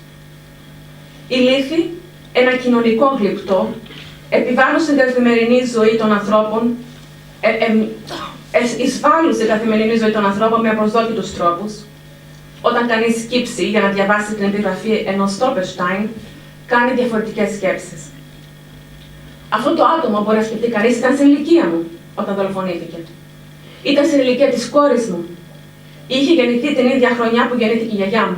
Οι λίθοι ένα κοινωνικό γλυπτό, επιβάλλουν στην καθημερινή ζωή των ανθρώπων, εισβάλλουν στην καθημερινή ζωή των ανθρώπων με απροσδόκητους τρόπους. Όταν κανείς σκύψει για να διαβάσει την επιγραφή ενός Στόλπενστάιν, κάνει διαφορετικές σκέψεις. Αυτό το άτομο, μπορεί να σκεφτεί κανείς, ήταν στην ηλικία μου όταν δολοφονήθηκε. Ήταν στην ηλικία της κόρης μου. Είχε γεννηθεί την ίδια χρονιά που γεννήθηκε η γιαγιά μου.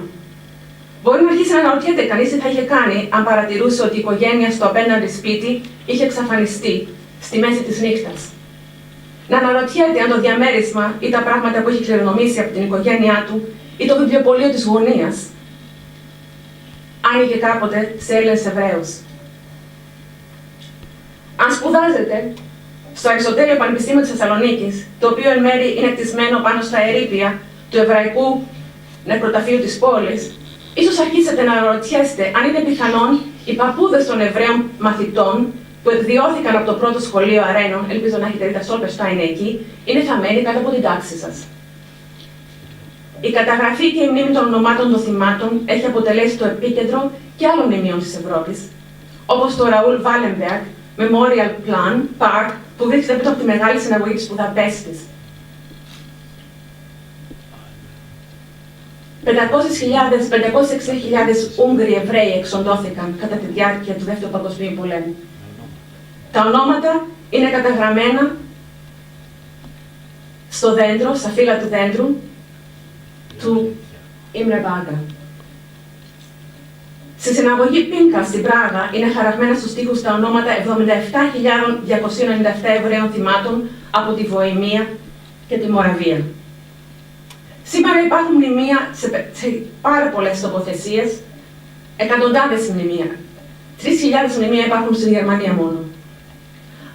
Μπορεί να αρχίσει να αναρωτιέται κανείς τι θα είχε κάνει αν παρατηρούσε ότι η οικογένεια στο απέναντι σπίτι είχε εξαφανιστεί στη μέση της νύχτας. Να αναρωτιέται αν το διαμέρισμα ή τα πράγματα που είχε κληρονομήσει από την οικογένειά του ή το βιβλιοπωλείο της γωνίας άνοιγε κάποτε σε Έλληνες Εβραίους. Αν σπουδάζετε στο Αριστοτέλειο Πανεπιστήμιο της Θεσσαλονίκης, το οποίο εν μέρει είναι κτισμένο πάνω στα ερείπια του εβραϊκού νεκροταφείου της πόλης, ίσως αρχίσετε να αναρωτιέστε αν είναι πιθανόν οι παππούδες των Εβραίων μαθητών που εκδιώθηκαν από το πρώτο σχολείο Αρένων, ελπίζω να έχετε δει τα Στόλπενστάιν εκεί, είναι θαμμένοι κάτω από την τάξη σας. Η καταγραφή και η μνήμη των ονομάτων των θυμάτων έχει αποτελέσει το επίκεντρο και άλλων μνημείων της Ευρώπης, όπως το Ραούλ Βάλενμπεργκ Memorial Plan Park, που βρίσκεται πίσω από τη μεγάλη συναγωγή της Βουδαπέστης. 560.000 Ούγγροι Εβραίοι εξοντώθηκαν κατά τη διάρκεια του Δεύτερου Παγκοσμίου Πολέμου. Τα ονόματα είναι καταγραμμένα στο δέντρο, στα φύλλα του δέντρου του Ίμρε Μπάγκα. Στη συναγωγή Πίνκα στην Πράγα είναι χαραγμένα στους τοίχους τα ονόματα 77.297 Εβραίων θυμάτων από τη Βοημία και τη Μοραβία. Σήμερα υπάρχουν μνημεία σε πάρα πολλές τοποθεσίες, εκατοντάδες μνημεία. 3.000 μνημεία υπάρχουν στη Γερμανία μόνο.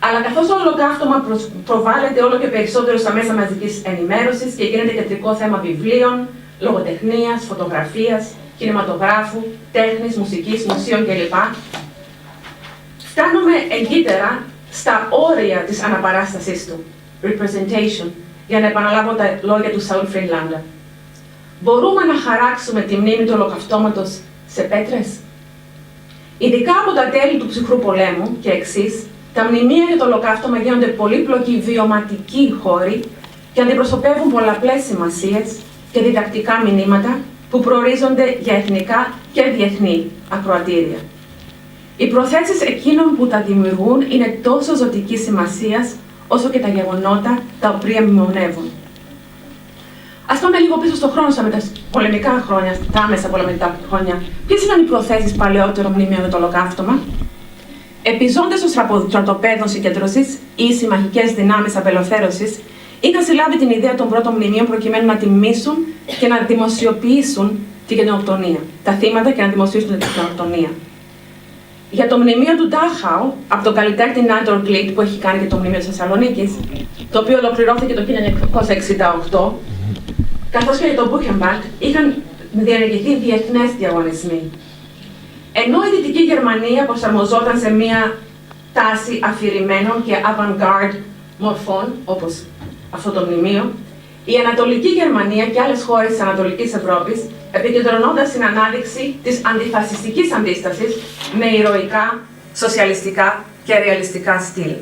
Αλλά καθώς το ολοκαύτωμα προβάλλεται όλο και περισσότερο στα μέσα μαζικής ενημέρωσης και γίνεται κεντρικό θέμα βιβλίων, λογοτεχνίας, φωτογραφίας, κινηματογράφου, τέχνης, μουσικής, μουσείων κλπ. Φτάνουμε εγκύτερα στα όρια της αναπαράστασής του, representation, για να επαναλάβω τα λόγια του Σαούλ Φρινλάντα. Μπορούμε να χαράξουμε τη μνήμη του ολοκαυτώματος σε πέτρες. Ειδικά από τα τέλη του ψυχρού πολέμου και εξής, τα μνημεία για το ολοκαύτωμα γίνονται πολύπλοκοι βιωματικοί χώροι και αντιπροσωπεύουν πολλαπλές σημασίες και διδακτικά μηνύματα που προορίζονται για εθνικά και διεθνή ακροατήρια. Οι προθέσεις εκείνων που τα δημιουργούν είναι τόσο ζωτικής σημασίας όσο και τα γεγονότα τα οποία μνημονεύουν. Ας πάμε λίγο πίσω στον χρόνο, στα μεταπολεμικά χρόνια, τα άμεσα πολεμικά χρόνια. Ποιες ήταν οι προθέσεις παλαιότερων μνημείων για το ολοκαύτωμα? Επιζώντες των στρατοπέδων συγκέντρωσης ή συμμαχικές δυνάμεις απελευθέρωσης είχαν συλλάβει την ιδέα των πρώτων μνημείων προκειμένου να τιμήσουν και να δημοσιοποιήσουν την γενοκτονία. Τα θύματα και να δημοσιοποιήσουν την γενοκτονία. Για το μνημείο του Ντάχαου, από τον καλλιτέχνη Νάντορ Γκλίτ, που έχει κάνει και το μνημείο της Θεσσαλονίκης, το οποίο ολοκληρώθηκε το 1968, καθώς και για το Μπούχενβαλντ, είχαν διενεργηθεί διεθνές διαγωνισμοί. Ενώ η Δυτική Γερμανία προσαρμοζόταν σε μία τάση αφηρημένων και avant-garde μορφών, όπως αυτό το μνημείο, η Ανατολική Γερμανία και άλλες χώρες της Ανατολικής Ευρώπης επικεντρωνόταν στην ανάδειξη της αντιφασιστικής αντίστασης με ηρωικά, σοσιαλιστικά και ρεαλιστικά στυλ.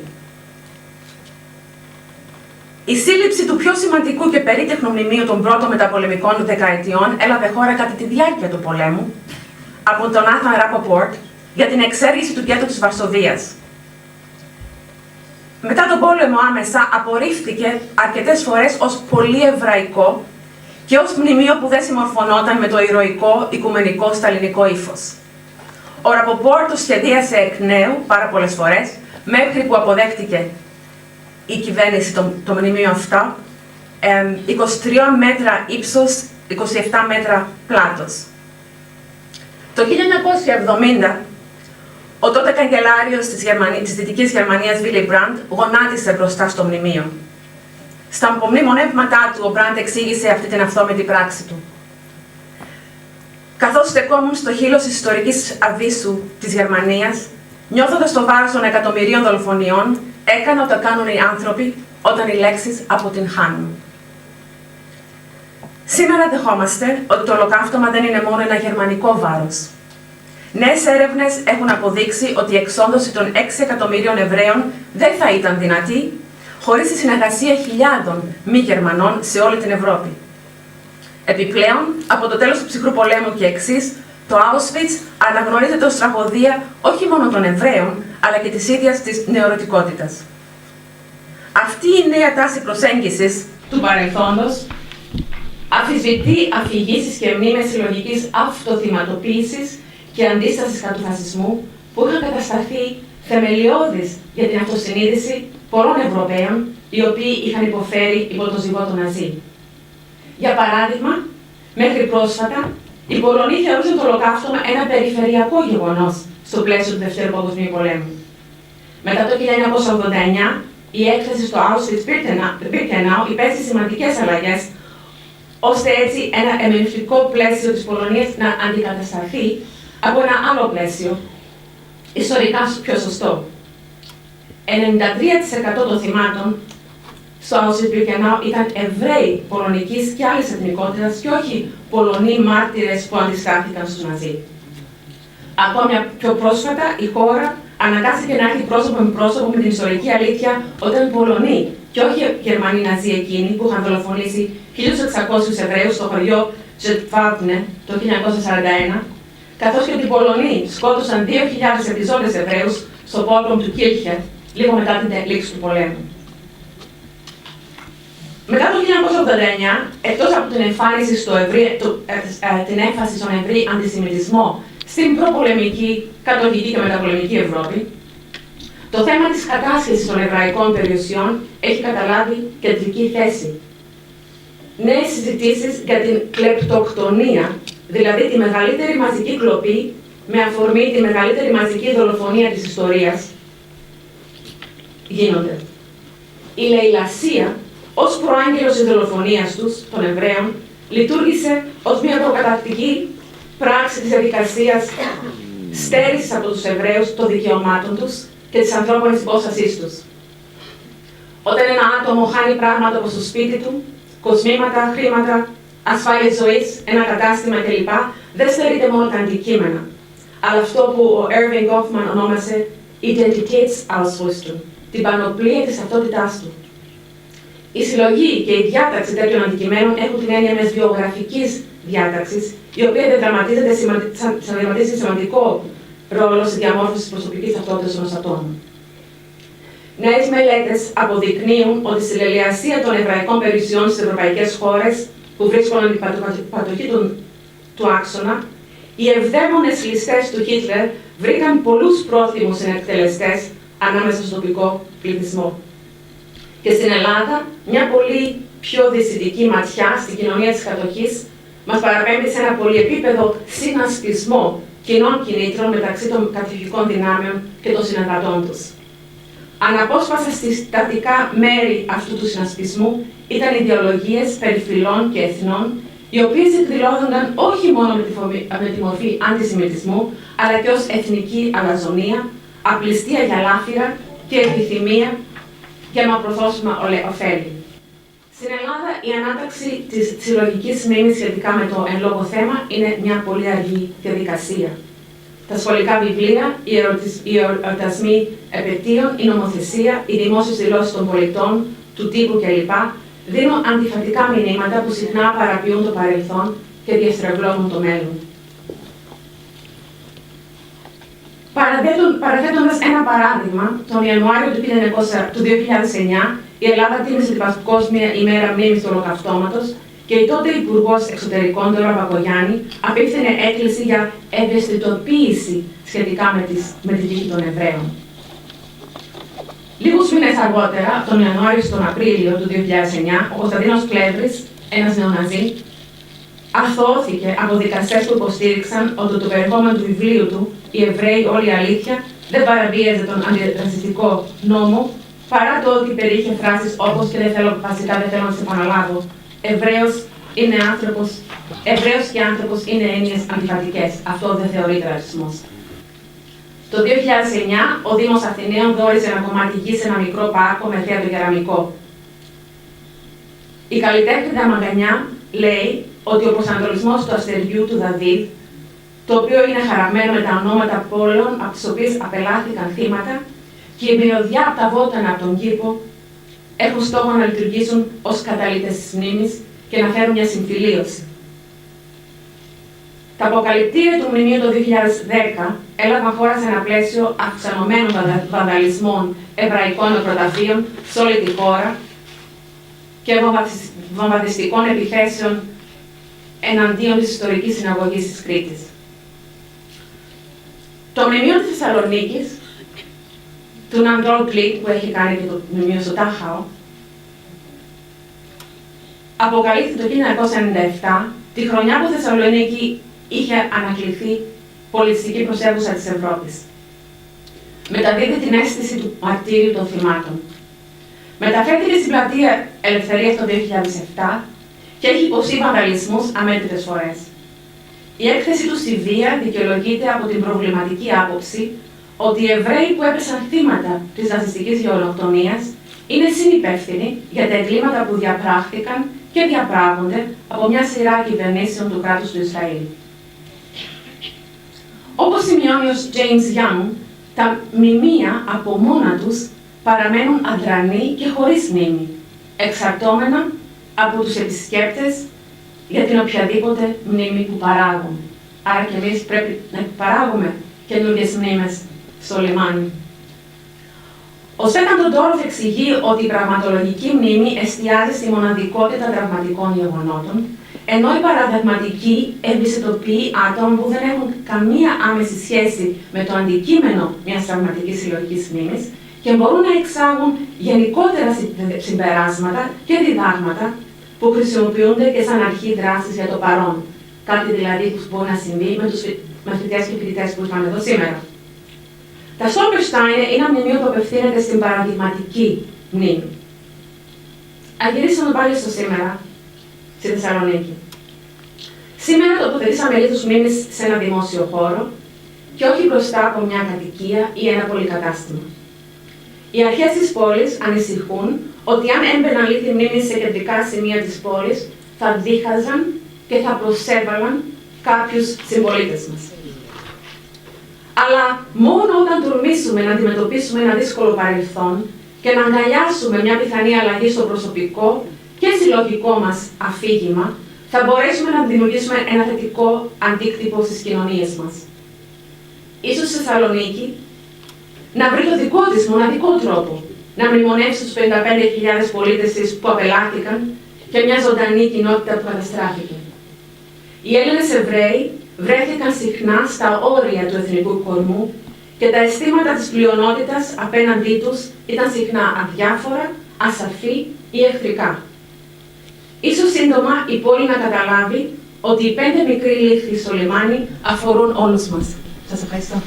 Η σύλληψη του πιο σημαντικού και περίτεχνου μνημείου των πρώτων μεταπολεμικών δεκαετιών έλαβε χώρα κατά τη διάρκεια του πολέμου από τον Άθαν Ράποπορτ για την εξέργηση του γκέτο της Βαρσοβίας. Μετά τον πόλεμο άμεσα απορρίφθηκε αρκετές φορές ως πολύ εβραϊκό και ως μνημείο που δεν συμμορφωνόταν με το ηρωικό οικουμενικό σταλινικό ύφος. Ο Ράποπορτ το σχεδίασε εκ νέου πάρα πολλές φορές, μέχρι που αποδέχτηκε η κυβέρνηση το μνημείο αυτό, 23 μέτρα ύψος, 27 μέτρα πλάτος. Το 1970, ο τότε καγκελάριος της Δυτικής Γερμανίας, Βίλι Μπραντ, γονάτισε μπροστά στο μνημείο. Στα απομνημονεύματά του, ο Μπραντ εξήγησε αυτή την αυθόρμητη πράξη του. Καθώς στεκόμουν στο χείλος της ιστορικής αβύσσου της Γερμανίας, νιώθοντας το βάρος των εκατομμυρίων δολοφονιών, έκανα ό,τι κάνουν οι άνθρωποι όταν οι λέξεις αποτυγχάνουν. Σήμερα δεχόμαστε ότι το ολοκαύτωμα δεν είναι μόνο ένα γερμανικό βάρος. Νέες έρευνες έχουν αποδείξει ότι η εξόντωση των 6 εκατομμυρίων Εβραίων δεν θα ήταν δυνατή χωρίς τη συνεργασία χιλιάδων μη Γερμανών σε όλη την Ευρώπη. Επιπλέον, από το τέλος του ψυχρού πολέμου και εξής, το Auschwitz αναγνωρίζεται ως τραγωδία όχι μόνο των Εβραίων, αλλά και της ίδιας της νεωρωτικότητας. Αυτή η νέα τάση προσέγγισης του παρελθόντος αμφισβητεί αφηγήσεις και μνήμες συλλογικής αυτοθυματοποίησης και αντίστασης κατά του φασισμού που είχαν κατασταθεί θεμελιώδεις για την αυτοσυνείδηση πολλών Ευρωπαίων, οι οποίοι είχαν υποφέρει υπό το ζυγό του Ναζί. Για παράδειγμα, μέχρι πρόσφατα, οι Πολωνοί θεωρούσαν το ολοκαύτωμα ένα περιφερειακό γεγονός στο πλαίσιο του Δευτέρου Παγκοσμίου Πολέμου. Μετά το 1989, η έκθεση στο Auschwitz-Birkenau υπέστη σημαντικές αλλαγές, ώστε έτσι ένα ερμηνευτικό πλαίσιο της Πολωνίας να αντικατασταθεί από ένα άλλο πλαίσιο, ιστορικά πιο σωστό. 93% των θυμάτων στο Auschwitz-Birkenau ήταν Εβραίοι πολωνικής και άλλης εθνικότητας και όχι Πολωνοί μάρτυρες που αντιστάθηκαν στους Ναζί. Ακόμη πιο πρόσφατα, η χώρα αναγκάστηκε να έρθει πρόσωπο με πρόσωπο με την ιστορική αλήθεια όταν Πολωνοί και όχι Γερμανοί Ναζί εκείνοι που είχαν δολοφονήσει 1.600 Εβραίους στο χωριό Ζετβάπνε το 1941, καθώς και ότι οι Πολωνοί σκότωσαν 2.000 επιζώντες Εβραίους στο πόλεμο του Κίρχερ λίγο μετά την λήξη του πολέμου. Μετά το 1989, εκτός από την έμφαση στον ευρύ αντισημιτισμό στην προπολεμική, κατοχική και μεταπολεμική Ευρώπη, το θέμα της κατάσχεσης των εβραϊκών περιουσιών έχει καταλάβει κεντρική θέση. Νέες συζητήσεις για την κλεπτοκτονία, δηλαδή τη μεγαλύτερη μαζική κλοπή με αφορμή τη μεγαλύτερη μαζική δολοφονία της ιστορίας, γίνονται. Η λαιλασία, ως προάγγελος της δολοφονίας τους, των Εβραίων, λειτουργήσε ως μια προκαταρκτική πράξη της διαδικασίας στέρησης από τους Εβραίους των δικαιωμάτων τους και της ανθρώπινης υπόστασής τους. Όταν ένα άτομο χάνει πράγματα όπως το σπίτι του, κοσμήματα, χρήματα, ασφάλεια ζωής, ένα κατάστημα κλπ., δεν στερείται μόνο τα αντικείμενα, αλλά αυτό που ο Erving Goffman ονόμασε Identitätsausrüstung, την πανοπλία της ταυτότητάς του. Η συλλογή και η διάταξη τέτοιων αντικειμένων έχουν την έννοια μιας βιογραφικής διάταξης, η οποία διαδραματίζει σημαντικό ρόλο στη διαμόρφωση της προσωπικής ταυτότητας ενός ατόμου. Νέες μελέτες αποδεικνύουν ότι στη λαιλασία των εβραϊκών περιουσιών στις ευρωπαϊκές χώρες που βρίσκονταν την πατοχή του άξονα, οι ευδαίμονες ληστές του Χίτλερ βρήκαν πολλούς πρόθυμους συνεκτελεστές ανάμεσα στον τοπικό πληθυσμό. Και στην Ελλάδα, μια πολύ πιο δυσιτική ματιά στην κοινωνία της κατοχής μας παραπέμπει σε ένα πολυεπίπεδο συνασπισμό κοινών κινήτρων μεταξύ των κατοχικών δυνάμεων και των συνεργατών τους. Αναπόσπαστα συστατικά μέρη αυτού του συνασπισμού ήταν ιδεολογίες περί φυλών και εθνών, οι οποίες εκδηλώνονταν όχι μόνο με τη μορφή αντισημιτισμού, αλλά και ως εθνική αλαζονία, απληστία για λάφυρα και επιθυμία για μακροθώσιμα ωφέλη. Στην Ελλάδα, η ανάταξη της συλλογικής μνήμης σχετικά με το εν λόγω θέμα είναι μια πολύ αργή διαδικασία. Τα σχολικά βιβλία, οι εορτασμοί επετείων, η νομοθεσία, οι δημόσιες δηλώσεις των πολιτών, του τύπου κλπ. Δίνουν αντιφατικά μηνύματα που συχνά παραποιούν το παρελθόν και διαστρεβλώνουν το μέλλον. Παραθέτοντας ένα παράδειγμα, τον Ιανουάριο του 2009, η Ελλάδα τίμησε την Παγκόσμια ημέρα μνήμης του Ολοκαυτώματος και η τότε Υπουργός Εξωτερικών, Δώρα Μπακογιάννη, απίφθινε έκκληση για ευαισθητοποίηση σχετικά με την τύχη των Εβραίων. Λίγους μήνες αργότερα, τον Ιανουάριο στον Απρίλιο του 2009, ο Κωνσταντίνος Πλεύρης, ένας νεοναζί, αθωώθηκε από δικαστές που υποστήριξαν ότι το περιεχόμενο του βιβλίου του, «Οι Εβραίοι, όλη η αλήθεια», δεν παραβίαζε τον αντιρατσιστικό νόμο, παρά το ότι περιείχε φράσεις όπως, και βασικά δεν θέλω να σε επαναλάβω, Εβραίος και άνθρωπος είναι έννοιες αντιφατικές. Αυτό δεν θεωρείται ρατσισμός. Το 2009, ο Δήμος Αθηναίων δώρισε ένα κομμάτι γης σε ένα μικρό πάρκο με θέατρο κεραμικό. Η καλλιτέχνηδα Μαγκανιά λέει ότι ο προσανατολισμός του αστεριού του Δαβίδ, το το οποίο είναι χαραγμένο με τα ονόματα πόλεων από τις οποίες απελάθηκαν θύματα και η μυρωδιά από τα βότανα από τον κήπο έχουν στόχο να λειτουργήσουν ως καταλύτες της μνήμης και να φέρουν μια συμφιλίωση. Τα αποκαλυπτήρια του μνημείου το 2010 έλαβαν χώρα σε ένα πλαίσιο αυξανωμένων βανδαλισμών εβραϊκών νεκροταφείων σε όλη τη χώρα και βομβαρδιστικών επιθέσεων εναντίον της ιστορικής συναγωγής της Κρήτης. Το μνημείο της Θεσσαλονίκης, του Ναντρόλ Κλίτ, που έχει κάνει και το μνημείο στο Τάχαο, αποκαλύφθηκε το 1997, τη χρονιά που η Θεσσαλονίκη είχε ανακληθεί πολιτιστική πρωτεύουσα της Ευρώπης. Μεταδίδει την αίσθηση του μαρτύριου των θυμάτων. Μεταφέρθηκε στην πλατεία Ελευθερίας το 2007 και έχει υποστεί βανδαλισμούς αμέτρητες φορές. Η έκθεση του στη βία δικαιολογείται από την προβληματική άποψη ότι οι Εβραίοι που έπεσαν θύματα της ναζιστικής γενοκτονίας είναι συνυπεύθυνοι για τα εγκλήματα που διαπράχθηκαν και διαπράγονται από μια σειρά κυβερνήσεων του κράτους του Ισραήλ. Όπως σημειώνει ο James Young, τα μνημεία από μόνα τους παραμένουν αδρανή και χωρίς μνήμη, εξαρτώμενα από τους επισκέπτες για την οποιαδήποτε μνήμη που παράγουν. Άρα και εμείς πρέπει να παράγουμε καινούργιες μνήμες στο λιμάνι. Ο Στέφαν Τοντόροφ εξηγεί ότι η πραγματολογική μνήμη εστιάζει στη μοναδικότητα τραυματικών γεγονότων, ενώ η παραδειγματική ευαισθητοποιεί άτομα που δεν έχουν καμία άμεση σχέση με το αντικείμενο μιας τραυματικής συλλογικής μνήμης και μπορούν να εξάγουν γενικότερα συμπεράσματα και διδάγματα που χρησιμοποιούνται και σαν αρχή δράσης για το παρόν. Κάτι δηλαδή που μπορεί να συμβεί με τους μαθητές και φοιτητές που ήρθαν εδώ σήμερα. Τα Stolpersteine είναι ένα μνημείο που απευθύνεται στην παραδειγματική μνήμη. Ας γυρίσουμε πάλι στο σήμερα, στη Θεσσαλονίκη. Σήμερα τοποθετήσαμε λίθους μνήμης σε ένα δημόσιο χώρο και όχι μπροστά από μια κατοικία ή ένα πολυκατάστημα. Οι αρχές της πόλης ανησυχούν ότι αν έμπαιναν λίθοι μνήμης σε κεντρικά σημεία της πόλης, θα δίχαζαν και θα προσέβαλαν κάποιους συμπολίτες μας. Αλλά μόνο όταν τολμήσουμε να αντιμετωπίσουμε ένα δύσκολο παρελθόν και να αγκαλιάσουμε μια πιθανή αλλαγή στο προσωπικό και συλλογικό μας αφήγημα, θα μπορέσουμε να δημιουργήσουμε ένα θετικό αντίκτυπο στις κοινωνίες μας. Ίσως στη Θεσσαλονίκη να βρει το δικό της μοναδικό τρόπο να μνημονεύσει τους 55.000 πολίτες της που απελάθηκαν και μια ζωντανή κοινότητα που καταστράφηκε. Οι Έλληνες Εβραίοι βρέθηκαν συχνά στα όρια του εθνικού κορμού και τα αισθήματα της πλειονότητας απέναντί τους ήταν συχνά αδιάφορα, ασαφή ή εχθρικά. Ίσως σύντομα η πόλη να καταλάβει ότι οι 5 μικροί λίθοι στο λιμάνι αφορούν όλους μας. Σας ευχαριστώ.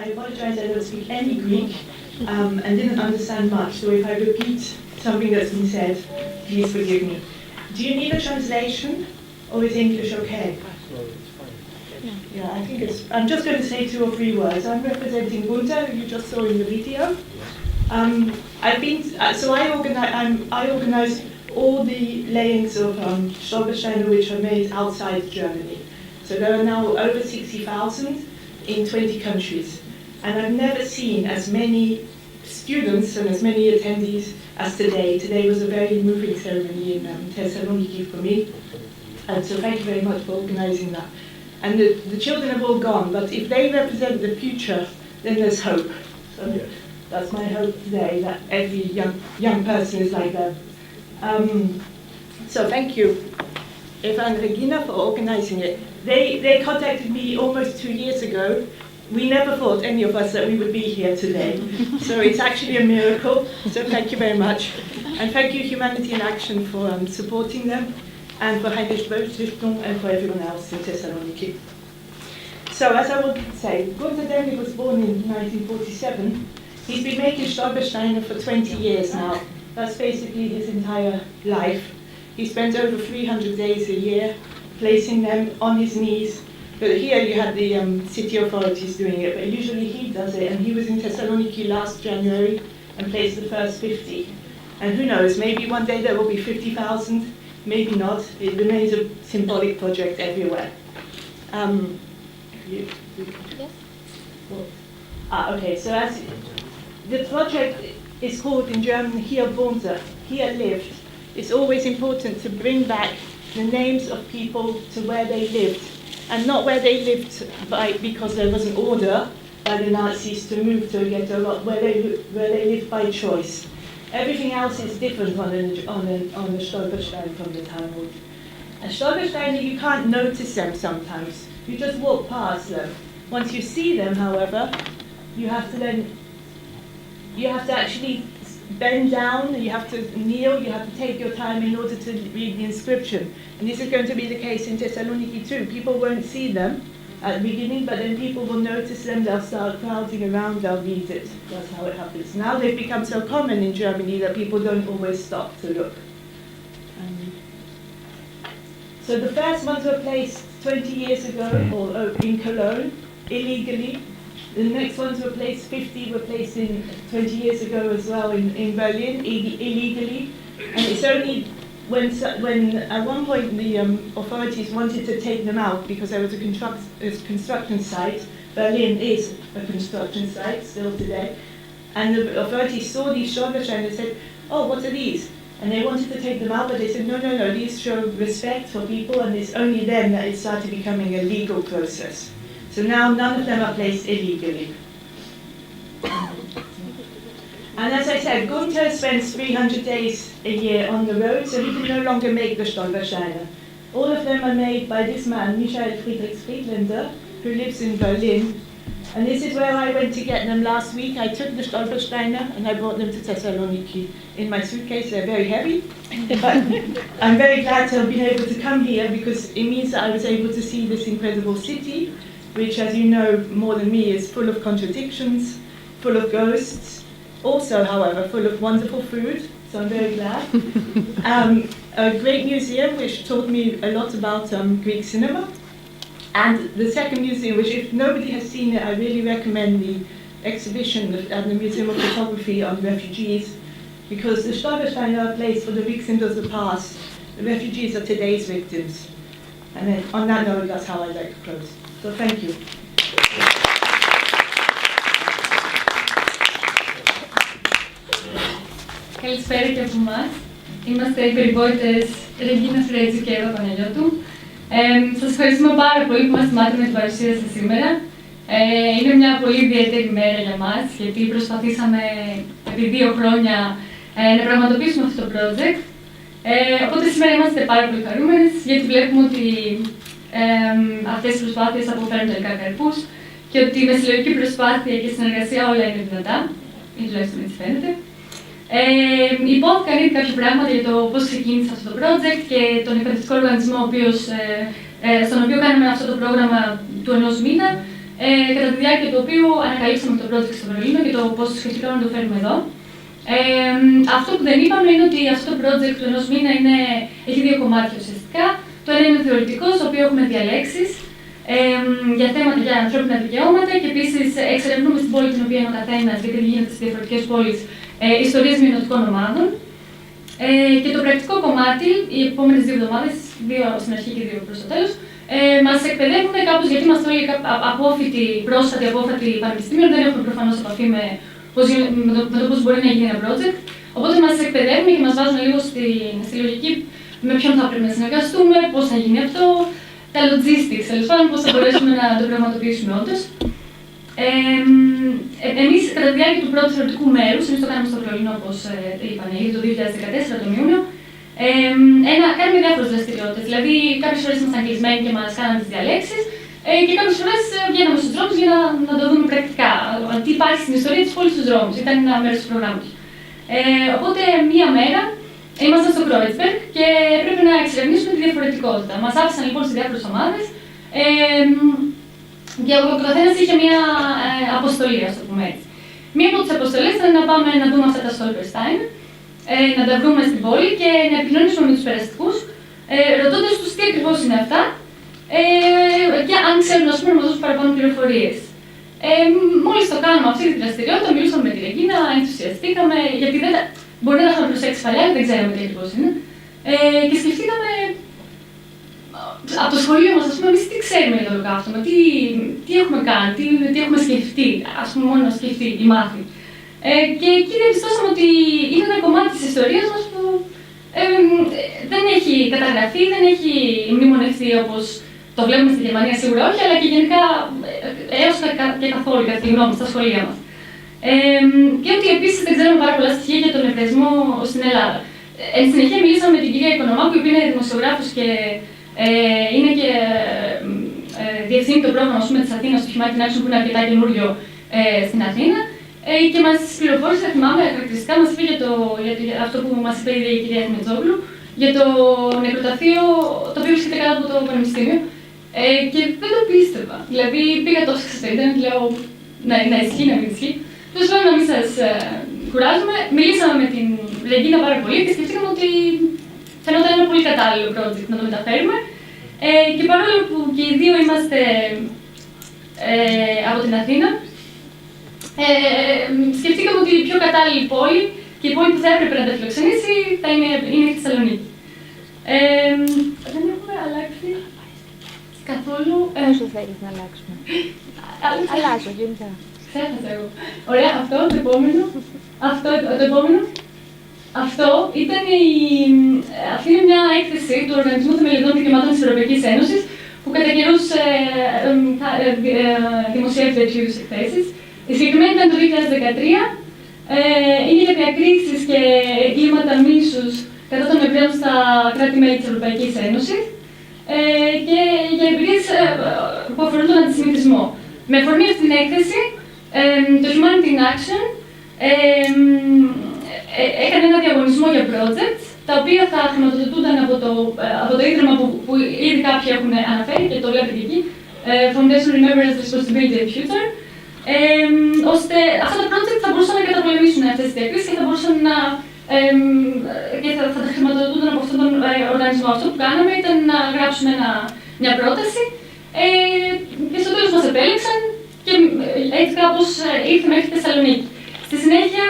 I apologize, I don't speak any Greek and didn't understand much, so if I repeat something that's been said, please forgive me. Do you need a translation, or is English okay? Yeah, I think it's... I'm just going to say 2 or 3 words. I'm representing Gunta, who you just saw in the video. I organize all the layings of Stolpersteine which are made outside Germany. So there are now over 60,000 in 20 countries. And I've never seen as many students and as many attendees as today. Today was a very moving ceremony in Thessaloniki for me. And so thank you very much for organizing that. And the children have all gone, but if they represent the future, then there's hope. So that's my hope today, that every young person is like them. So thank you, Eva and Regina, for organizing it. They contacted me almost 2 years ago. We never thought, any of us, that we would be here today. So it's actually a miracle. So thank you very much. And thank you, Humanity in Action, for supporting them, and for Heinrich Böll Stiftung, and for everyone else in Thessaloniki. So as I would say, Gunter Demnig was born in 1947. He's been making Stolpersteine for 20 years now. That's basically his entire life. He spent over 300 days a year placing them on his knees. But here you had the city authorities doing it, but usually he does it. And he was in Thessaloniki last January and placed the first 50. And who knows, maybe one day there will be 50,000, maybe not. It remains a symbolic project everywhere. Okay, so as the project is called in German Hier wohnte, here lived. It's always important to bring back the names of people to where they lived, and not where they lived because there was an order by the Nazis to move to a ghetto, where they lived by choice. Everything else is different on the Stolperstein from the Talmud. And Stolpersteine, you can't notice them sometimes. You just walk past them. Once you see them, however, you have to actually bend down, you have to kneel, you have to take your time in order to read the inscription. And this is going to be the case in Thessaloniki too. People won't see them at the beginning, but then people will notice them, they'll start crowding around, they'll read it. That's how it happens. Now they've become so common in Germany that people don't always stop to look. So the first ones were placed 20 years ago in Cologne, illegally. The next ones were placed, 50 were placed in 20 years ago as well in Berlin, illegally. And it's only when at one point the authorities wanted to take them out because there was a construction site. Berlin is a construction site still today. And the authorities saw these Stolpersteine and said, oh, what are these? And they wanted to take them out, but they said, no, these show respect for people, and it's only then that it started becoming a legal process. So now none of them are placed illegally. And as I said, Gunther spends 300 days a year on the road, so he can no longer make the Stolpersteine. All of them are made by this man, Michael Friedrich Friedländer, who lives in Berlin. And this is where I went to get them last week. I took the Stolpersteine and I brought them to Thessaloniki in my suitcase. They're very heavy, but I'm very glad to have been able to come here because it means that I was able to see this incredible city, which, as you know more than me, is full of contradictions, full of ghosts, also, however, full of wonderful food, so I'm very glad. A great museum, which taught me a lot about Greek cinema. And the second museum, which if nobody has seen it, I really recommend the exhibition at the Museum of Photography on refugees, because the Stolpersteine are a place for the victims of the past. The refugees are today's victims. And then on that note, that's how I'd like to close. So thank you. Καλησπέρα και από εμάς. Είμαστε οι περιβόητες Ρεγίνα Φρέτζη και Εύα Παναγιώτου. Σας ευχαριστούμε πάρα πολύ που μας τιμάτε με την παρουσία σας σήμερα. Είναι μια πολύ ιδιαίτερη μέρα για μας, γιατί προσπαθήσαμε επί 2 χρόνια να πραγματοποιήσουμε αυτό το project. Οπότε σήμερα είμαστε πάρα πολύ χαρούμενες, γιατί βλέπουμε ότι αυτές οι προσπάθειες αποφέρουν τελικά καρπούς και ότι με συλλογική προσπάθεια και συνεργασία όλα είναι δυνατά, ή τουλάχιστον έτσι φαίνεται. Υπόθηκαν ήδη κάποια πράγματα για το πώς ξεκίνησε αυτό το project και τον εκπαιδευτικό οργανισμό στον οποίο κάναμε αυτό το πρόγραμμα του 1 μήνα, κατά τη διάρκεια του οποίου ανακαλύψαμε το project στο Βερολίνο και το πώς σκεφτήκαμε να το φέρουμε εδώ. Αυτό που δεν είπαμε είναι ότι αυτό το project του 1 μήνα έχει 2 κομμάτια ουσιαστικά. Το ένα είναι θεωρητικό, στο οποίο έχουμε διαλέξεις για θέματα για ανθρώπινα δικαιώματα και επίσης εξερευνούμε στην πόλη την οποία είναι ο καθένας, γιατί γίνεται στις διαφορετικές πόλεις, ιστορίες μειονοτικών ομάδων. Και το πρακτικό κομμάτι, οι επόμενες 2 εβδομάδες, 2 στην αρχή και 2 προς το τέλος, μας εκπαιδεύουν κάπως, γιατί είμαστε όλοι πρόσφατοι απόφατοι πανεπιστήμιων, δεν έχουμε προφανώς επαφή με το πώς μπορεί να γίνει ένα project. Οπότε μας εκπαιδεύουν και μας βάζουν λίγο στη λογική με ποιον θα πρέπει να συνεργαστούμε, πώς θα γίνει αυτό, τα logistics, τέλος πάντων, πώς θα μπορέσουμε να το πραγματοποιήσουμε όντως. Εμείς, κατά τη διάρκεια του πρώτου θεωρητικού μέρους, εμείς το κάναμε στο Βερολίνο, όπως είπανε, ήδη το 2014, τον Ιούνιο, κάνουμε διάφορες δραστηριότητες. Δηλαδή, κάποιες φορές ήμασταν κλεισμένοι και μας κάνανε τις διαλέξεις και κάποιες φορές βγαίναμε στους δρόμους για να το δούμε πρακτικά. Τι υπάρχει στην ιστορία της πόλης στους δρόμους. Ήταν ένα μέρος του προγράμματος. Οπότε, μία μέρα ήμασταν στο Kreuzberg και έπρεπε να εξερευνήσουμε τη διαφορετικότητα. Μας άφησαν λοιπόν σε διάφορες ομάδες. Και ο καθένας είχε μία αποστολή, ας το πούμε έτσι. Μία από τις αποστολές ήταν να πάμε να δούμε αυτά τα Stolpersteine, να τα βρούμε στην πόλη και να επικοινωνήσουμε με τους περαστικούς, ρωτώντας τους τι ακριβώς είναι αυτά και αν ξέρουν, ας πούμε, να μας δώσουν παραπάνω πληροφορίες. Μόλις το κάναμε αυτή τη δραστηριότητα, μιλούσαμε με τη Ρεγίνα, ενθουσιαστήκαμε, γιατί Μπορεί να τα είχαμε προσέξει παλιά, δεν ξέραμε τι ακριβώς είναι. Και σκεφτήκαμε από το σχολείο μας, ας πούμε, εμείς τι ξέρουμε για το ολοκαύτωμα, τι έχουμε κάνει, τι έχουμε σκεφτεί, ας πούμε, μόνο να σκεφτεί ή μάθει. Και εκεί διαπιστώσαμε ότι είναι ένα κομμάτι της ιστορίας μας που δεν έχει καταγραφεί, δεν έχει μνημονευτεί όπως το βλέπουμε στη Γερμανία, σίγουρα όχι, αλλά και γενικά έως και καθόλου, κατά τη γνώμη μου, στα σχολεία μας. Και ότι επίσης δεν ξέρουμε πάρα πολλά στοιχεία για τον εβραϊσμό στην Ελλάδα. Εν συνεχεία μιλήσαμε με την κυρία Οικονομάκου, η οποία είναι δημοσιογράφος και είναι και διευθύνει το πρόγραμμα της Αθήνας, το Humanity in Action, που είναι αρκετά καινούριο στην Αθήνα. Και μας πληροφόρησε, θυμάμαι, χαρακτηριστικά μας είπε για αυτό που μας είπε η κυρία Δημητζόγλου, για το νεκροταφείο το οποίο βρίσκεται κάτω από το Πανεπιστήμιο. Και δεν το πίστευα. Δηλαδή πήγα τόσο στο ίντερνετ, λέω να ισχύει, να μην ισχύει. Τέλος πάντων, να μην σας κουράζουμε. Μιλήσαμε με την Ρεγκίνα πάρα πολύ και σκεφτήκαμε ότι φαινόταν ένα πολύ κατάλληλο project να το μεταφέρουμε. Και παρόλο που και οι δύο είμαστε από την Αθήνα, σκεφτήκαμε ότι η πιο κατάλληλη πόλη και η πόλη που θα έπρεπε να τα φιλοξενήσει είναι η Θεσσαλονίκη. Δεν έχουμε αλλάξει καθόλου. Όσο θέλεις να αλλάξουμε. Αλλάζω, γενικά. Ξέχασα εγώ. Ωραία, αυτό το επόμενο. Αυτό ήταν αυτή είναι μια έκθεση του Οργανισμού Θεμελιωδών Δικαιωμάτων της Ευρωπαϊκής Ένωσης που κατά καιρούς δημοσιεύει τέτοιους εκθέσεις. Η συγκεκριμένη ήταν το 2013. Είναι για διακρίσεις και εγκλήματα μίσους κατά των Εβραίων στα κράτη-μέλη της Ευρωπαϊκής Ένωσης και για εμπειρίες που αφορούν τον αντισημιτισμό. Με αφορμή αυτή την έκθεση, το Humanity in Action έκανε ένα διαγωνισμό για projects, τα οποία θα χρηματοδοτούνταν από το ίδρυμα που ήδη κάποιοι έχουν αναφέρει και το βλέπετε και εκεί, Foundation Remembrance Responsibility and Future, ώστε αυτά τα project θα μπορούσαν να καταπολεμήσουν αυτές τις διακρίσεις και θα μπορούσαν και θα τα χρηματοδοτούνταν από αυτόν τον οργανισμό. Αυτό που κάναμε ήταν να γράψουμε μια πρόταση και στο τέλος μας επέλεξαν και έτσι κάπως ήρθε μέχρι τη Θεσσαλονίκη. Στη συνέχεια,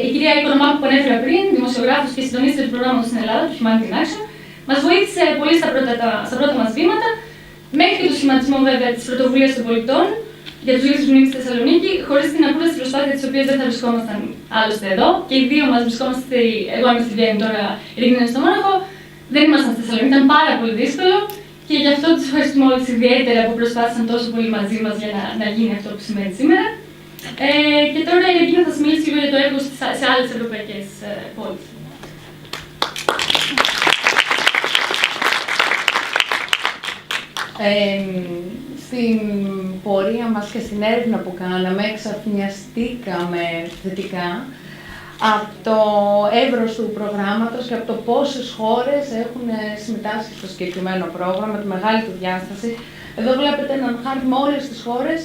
η κυρία Οικονομάκου που ανέφερα πριν, δημοσιογράφος και συντονίστρια του προγράμματος στην Ελλάδα, του Humanity in Action, μας βοήθησε πολύ στα πρώτα μας βήματα, μέχρι και το σχηματισμό βέβαια της πρωτοβουλίας των πολιτών για τους λύθους μνήμης στη Θεσσαλονίκη, χωρίς την ακούραστη προσπάθεια της οποίας δεν θα βρισκόμασταν άλλωστε εδώ. Και οι δύο μας βρισκόμαστε, εγώ είμαι στη Βιέννη, τώρα η Ρίγνα είναι στο Μόναχο, δεν ήμασταν στη Θεσσαλονίκη, ήταν πάρα πολύ δύσκολο και γι' αυτό τους ευχαριστούμε όλους ιδιαίτερα που προσπάθησαν τόσο πολύ μαζί μας για να γίνει αυτό που σημαίνει σήμερα. Και τώρα η Ρεγίνα θα σας μιλήσει λίγο για το έργο σε άλλες ευρωπαϊκές πόλεις. Στην πορεία μας και στην έρευνα που κάναμε, εξαφνιαστήκαμε θετικά από το εύρος του προγράμματος και από το πόσες χώρες έχουν συμμετάσχει στο συγκεκριμένο πρόγραμμα, τη μεγάλη του διάσταση. Εδώ βλέπετε έναν χάρτη με όλες τις χώρες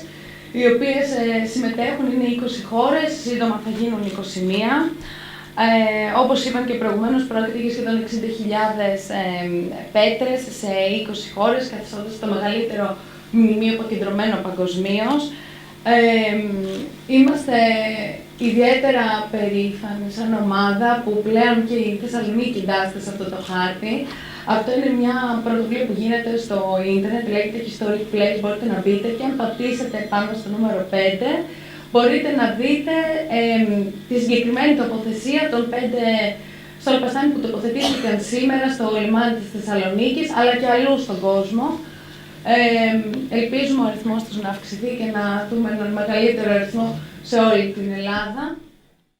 οι οποίες συμμετέχουν, είναι 20 χώρες, σύντομα θα γίνουν 21. Όπως είπαν και προηγουμένως, πρόκειται για σχεδόν 60.000 πέτρες σε 20 χώρες, καθιστώντας το μεγαλύτερο μνημείο αποκεντρωμένο παγκοσμίως. Είμαστε ιδιαίτερα περήφανοι σαν ομάδα που πλέον και η Θεσσαλονίκη εντάσσεται σε αυτό το χάρτη. Αυτό είναι μια πρωτοβουλία που γίνεται στο ίντερνετ, λέγεται Historic Place, μπορείτε να μπείτε και αν πατήσετε πάνω στο νούμερο 5, μπορείτε να δείτε τη συγκεκριμένη τοποθεσία των 5 στολπαστάνι που τοποθετήθηκαν σήμερα στο λιμάνι της Θεσσαλονίκης, αλλά και αλλού στον κόσμο. Ελπίζουμε ο αριθμός τους να αυξηθεί και να δούμε έναν μεγαλύτερο αριθμό σε όλη την Ελλάδα.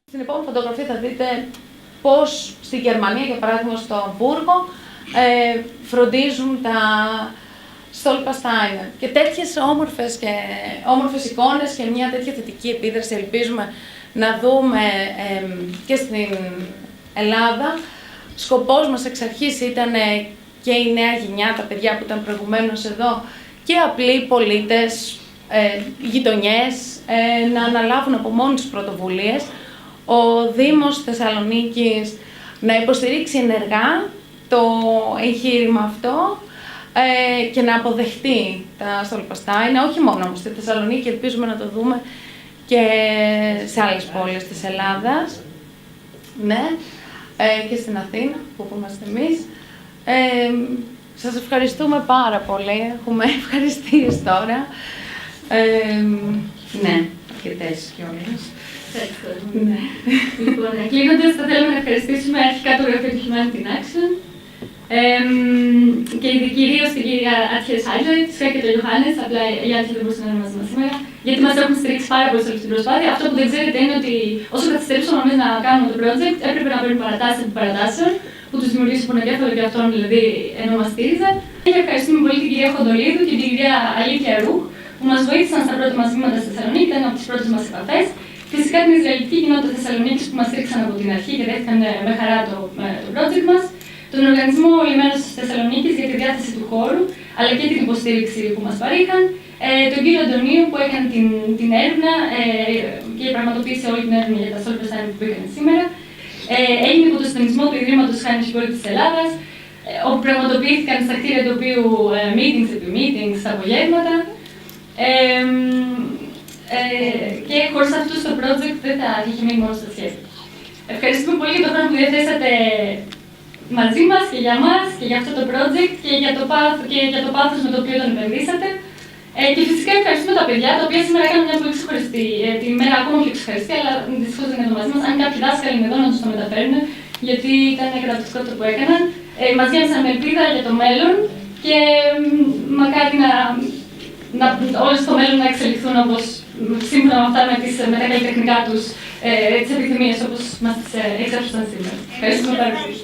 Στην επόμενη φωτογραφία θα δείτε πώς στη Γερμανία, για παράδειγμα στο Αμβούργο, φροντίζουν τα στολπαστάνια. Και τέτοιες όμορφες εικόνες και μια τέτοια θετική επίδραση ελπίζουμε να δούμε και στην Ελλάδα. Σκοπός μας εξ αρχής ήταν και η νέα γενιά, τα παιδιά που ήταν προηγουμένως εδώ, και απλοί πολίτες, γειτονιές, να αναλάβουν από μόνοι τους πρωτοβουλίες. Ο Δήμος Θεσσαλονίκης να υποστηρίξει ενεργά το εγχείρημα αυτό και να αποδεχτεί τα στολπαστάνια, όχι μόνο όμως στη Θεσσαλονίκη, ελπίζουμε να το δούμε και σε άλλες πόλεις της Ελλάδας. Ναι, και στην Αθήνα, που είμαστε εμείς. Σας ευχαριστούμε πάρα πολύ. Έχουμε ευχαριστίες τώρα. Ναι, αρκετές κιόλας. Ναι. Λοιπόν, κλείνοντας, θα θέλαμε να ευχαριστήσουμε αρχικά το γραφείο του Humanity in Action και κυρίως την κυρία Άτια Σάιτζοη, φυσικά και τον Ιωάννης, απλά η Άτια δεν μπορούσε να είναι μαζί μας σήμερα, γιατί μας έχουν στηρίξει πάρα πολύ σε αυτή την προσπάθεια. Αυτό που δεν ξέρετε είναι ότι όσο καθυστερούσαμε εμείς να κάνουμε το project, έπρεπε να παίρνουμε παρατάσεις από παρατάσεων, που τους δημιουργήσει πονοκέφαλο και αυτόν δηλαδή ενώ μας στήριζαν. Και ευχαριστούμε πολύ την κυρία Χοντολίδου και την κυρία Αλήθεια Ρούχ, που μας βοήθησαν στα πρώτα μας βήματα στη Θεσσαλονίκη, ήταν από τις πρώτες μας επαφές. Φυσικά την Ισραηλική κοινότητα Θεσσαλονίκης που μας στήριξαν από την αρχή και δέχτηκαν με χαρά το project μας. Τον Οργανισμό Λιμένος της Θεσσαλονίκης για τη διάθεση του χώρου, αλλά και την υποστήριξη που μας παρήχαν. Τον κύριο Αντωνίου που έκανε την έρευνα και πραγματοποίησε όλη την έρευνα για τα Solberstein που πήγαν σήμερα. Έγινε υπό το συντονισμό του Ιδρύματος Χάνης Πόλης της Ελλάδας, όπου πραγματοποιήθηκαν στα κτίρια του οποίου meetings επί meetings, στα απογεύματα. Και χωρίς αυτούς το project δεν θα είχε μείνει μόνο στα σχέδια. Ευχαριστούμε πολύ για τον χρόνο που διαθέσατε μαζί μας και για μας και για αυτό το project και για το πάθος με το οποίο τον επενδύσατε. Και φυσικά ευχαριστούμε τα παιδιά, τα οποία σήμερα έκαναν μια πολύ ξεχωριστή, τη μέρα ακόμα πιο ξεχωριστή, αλλά δυστυχώς δεν είναι εδώ μαζί μας. Αν κάποιοι δάσκαλοι είναι εδώ να τους το μεταφέρουν, γιατί ήταν καταπληκτικό το που έκαναν. Μας γέμισαν με ελπίδα για το μέλλον και μακάρι να όλοι στο μέλλον να εξελιχθούν όπως σύμφωνα με αυτά με τα καλλιτεχνικά τους τις επιθυμίες όπως μας τις εξέφρασαν σήμερα. Ευχαριστούμε πάρα πολύ.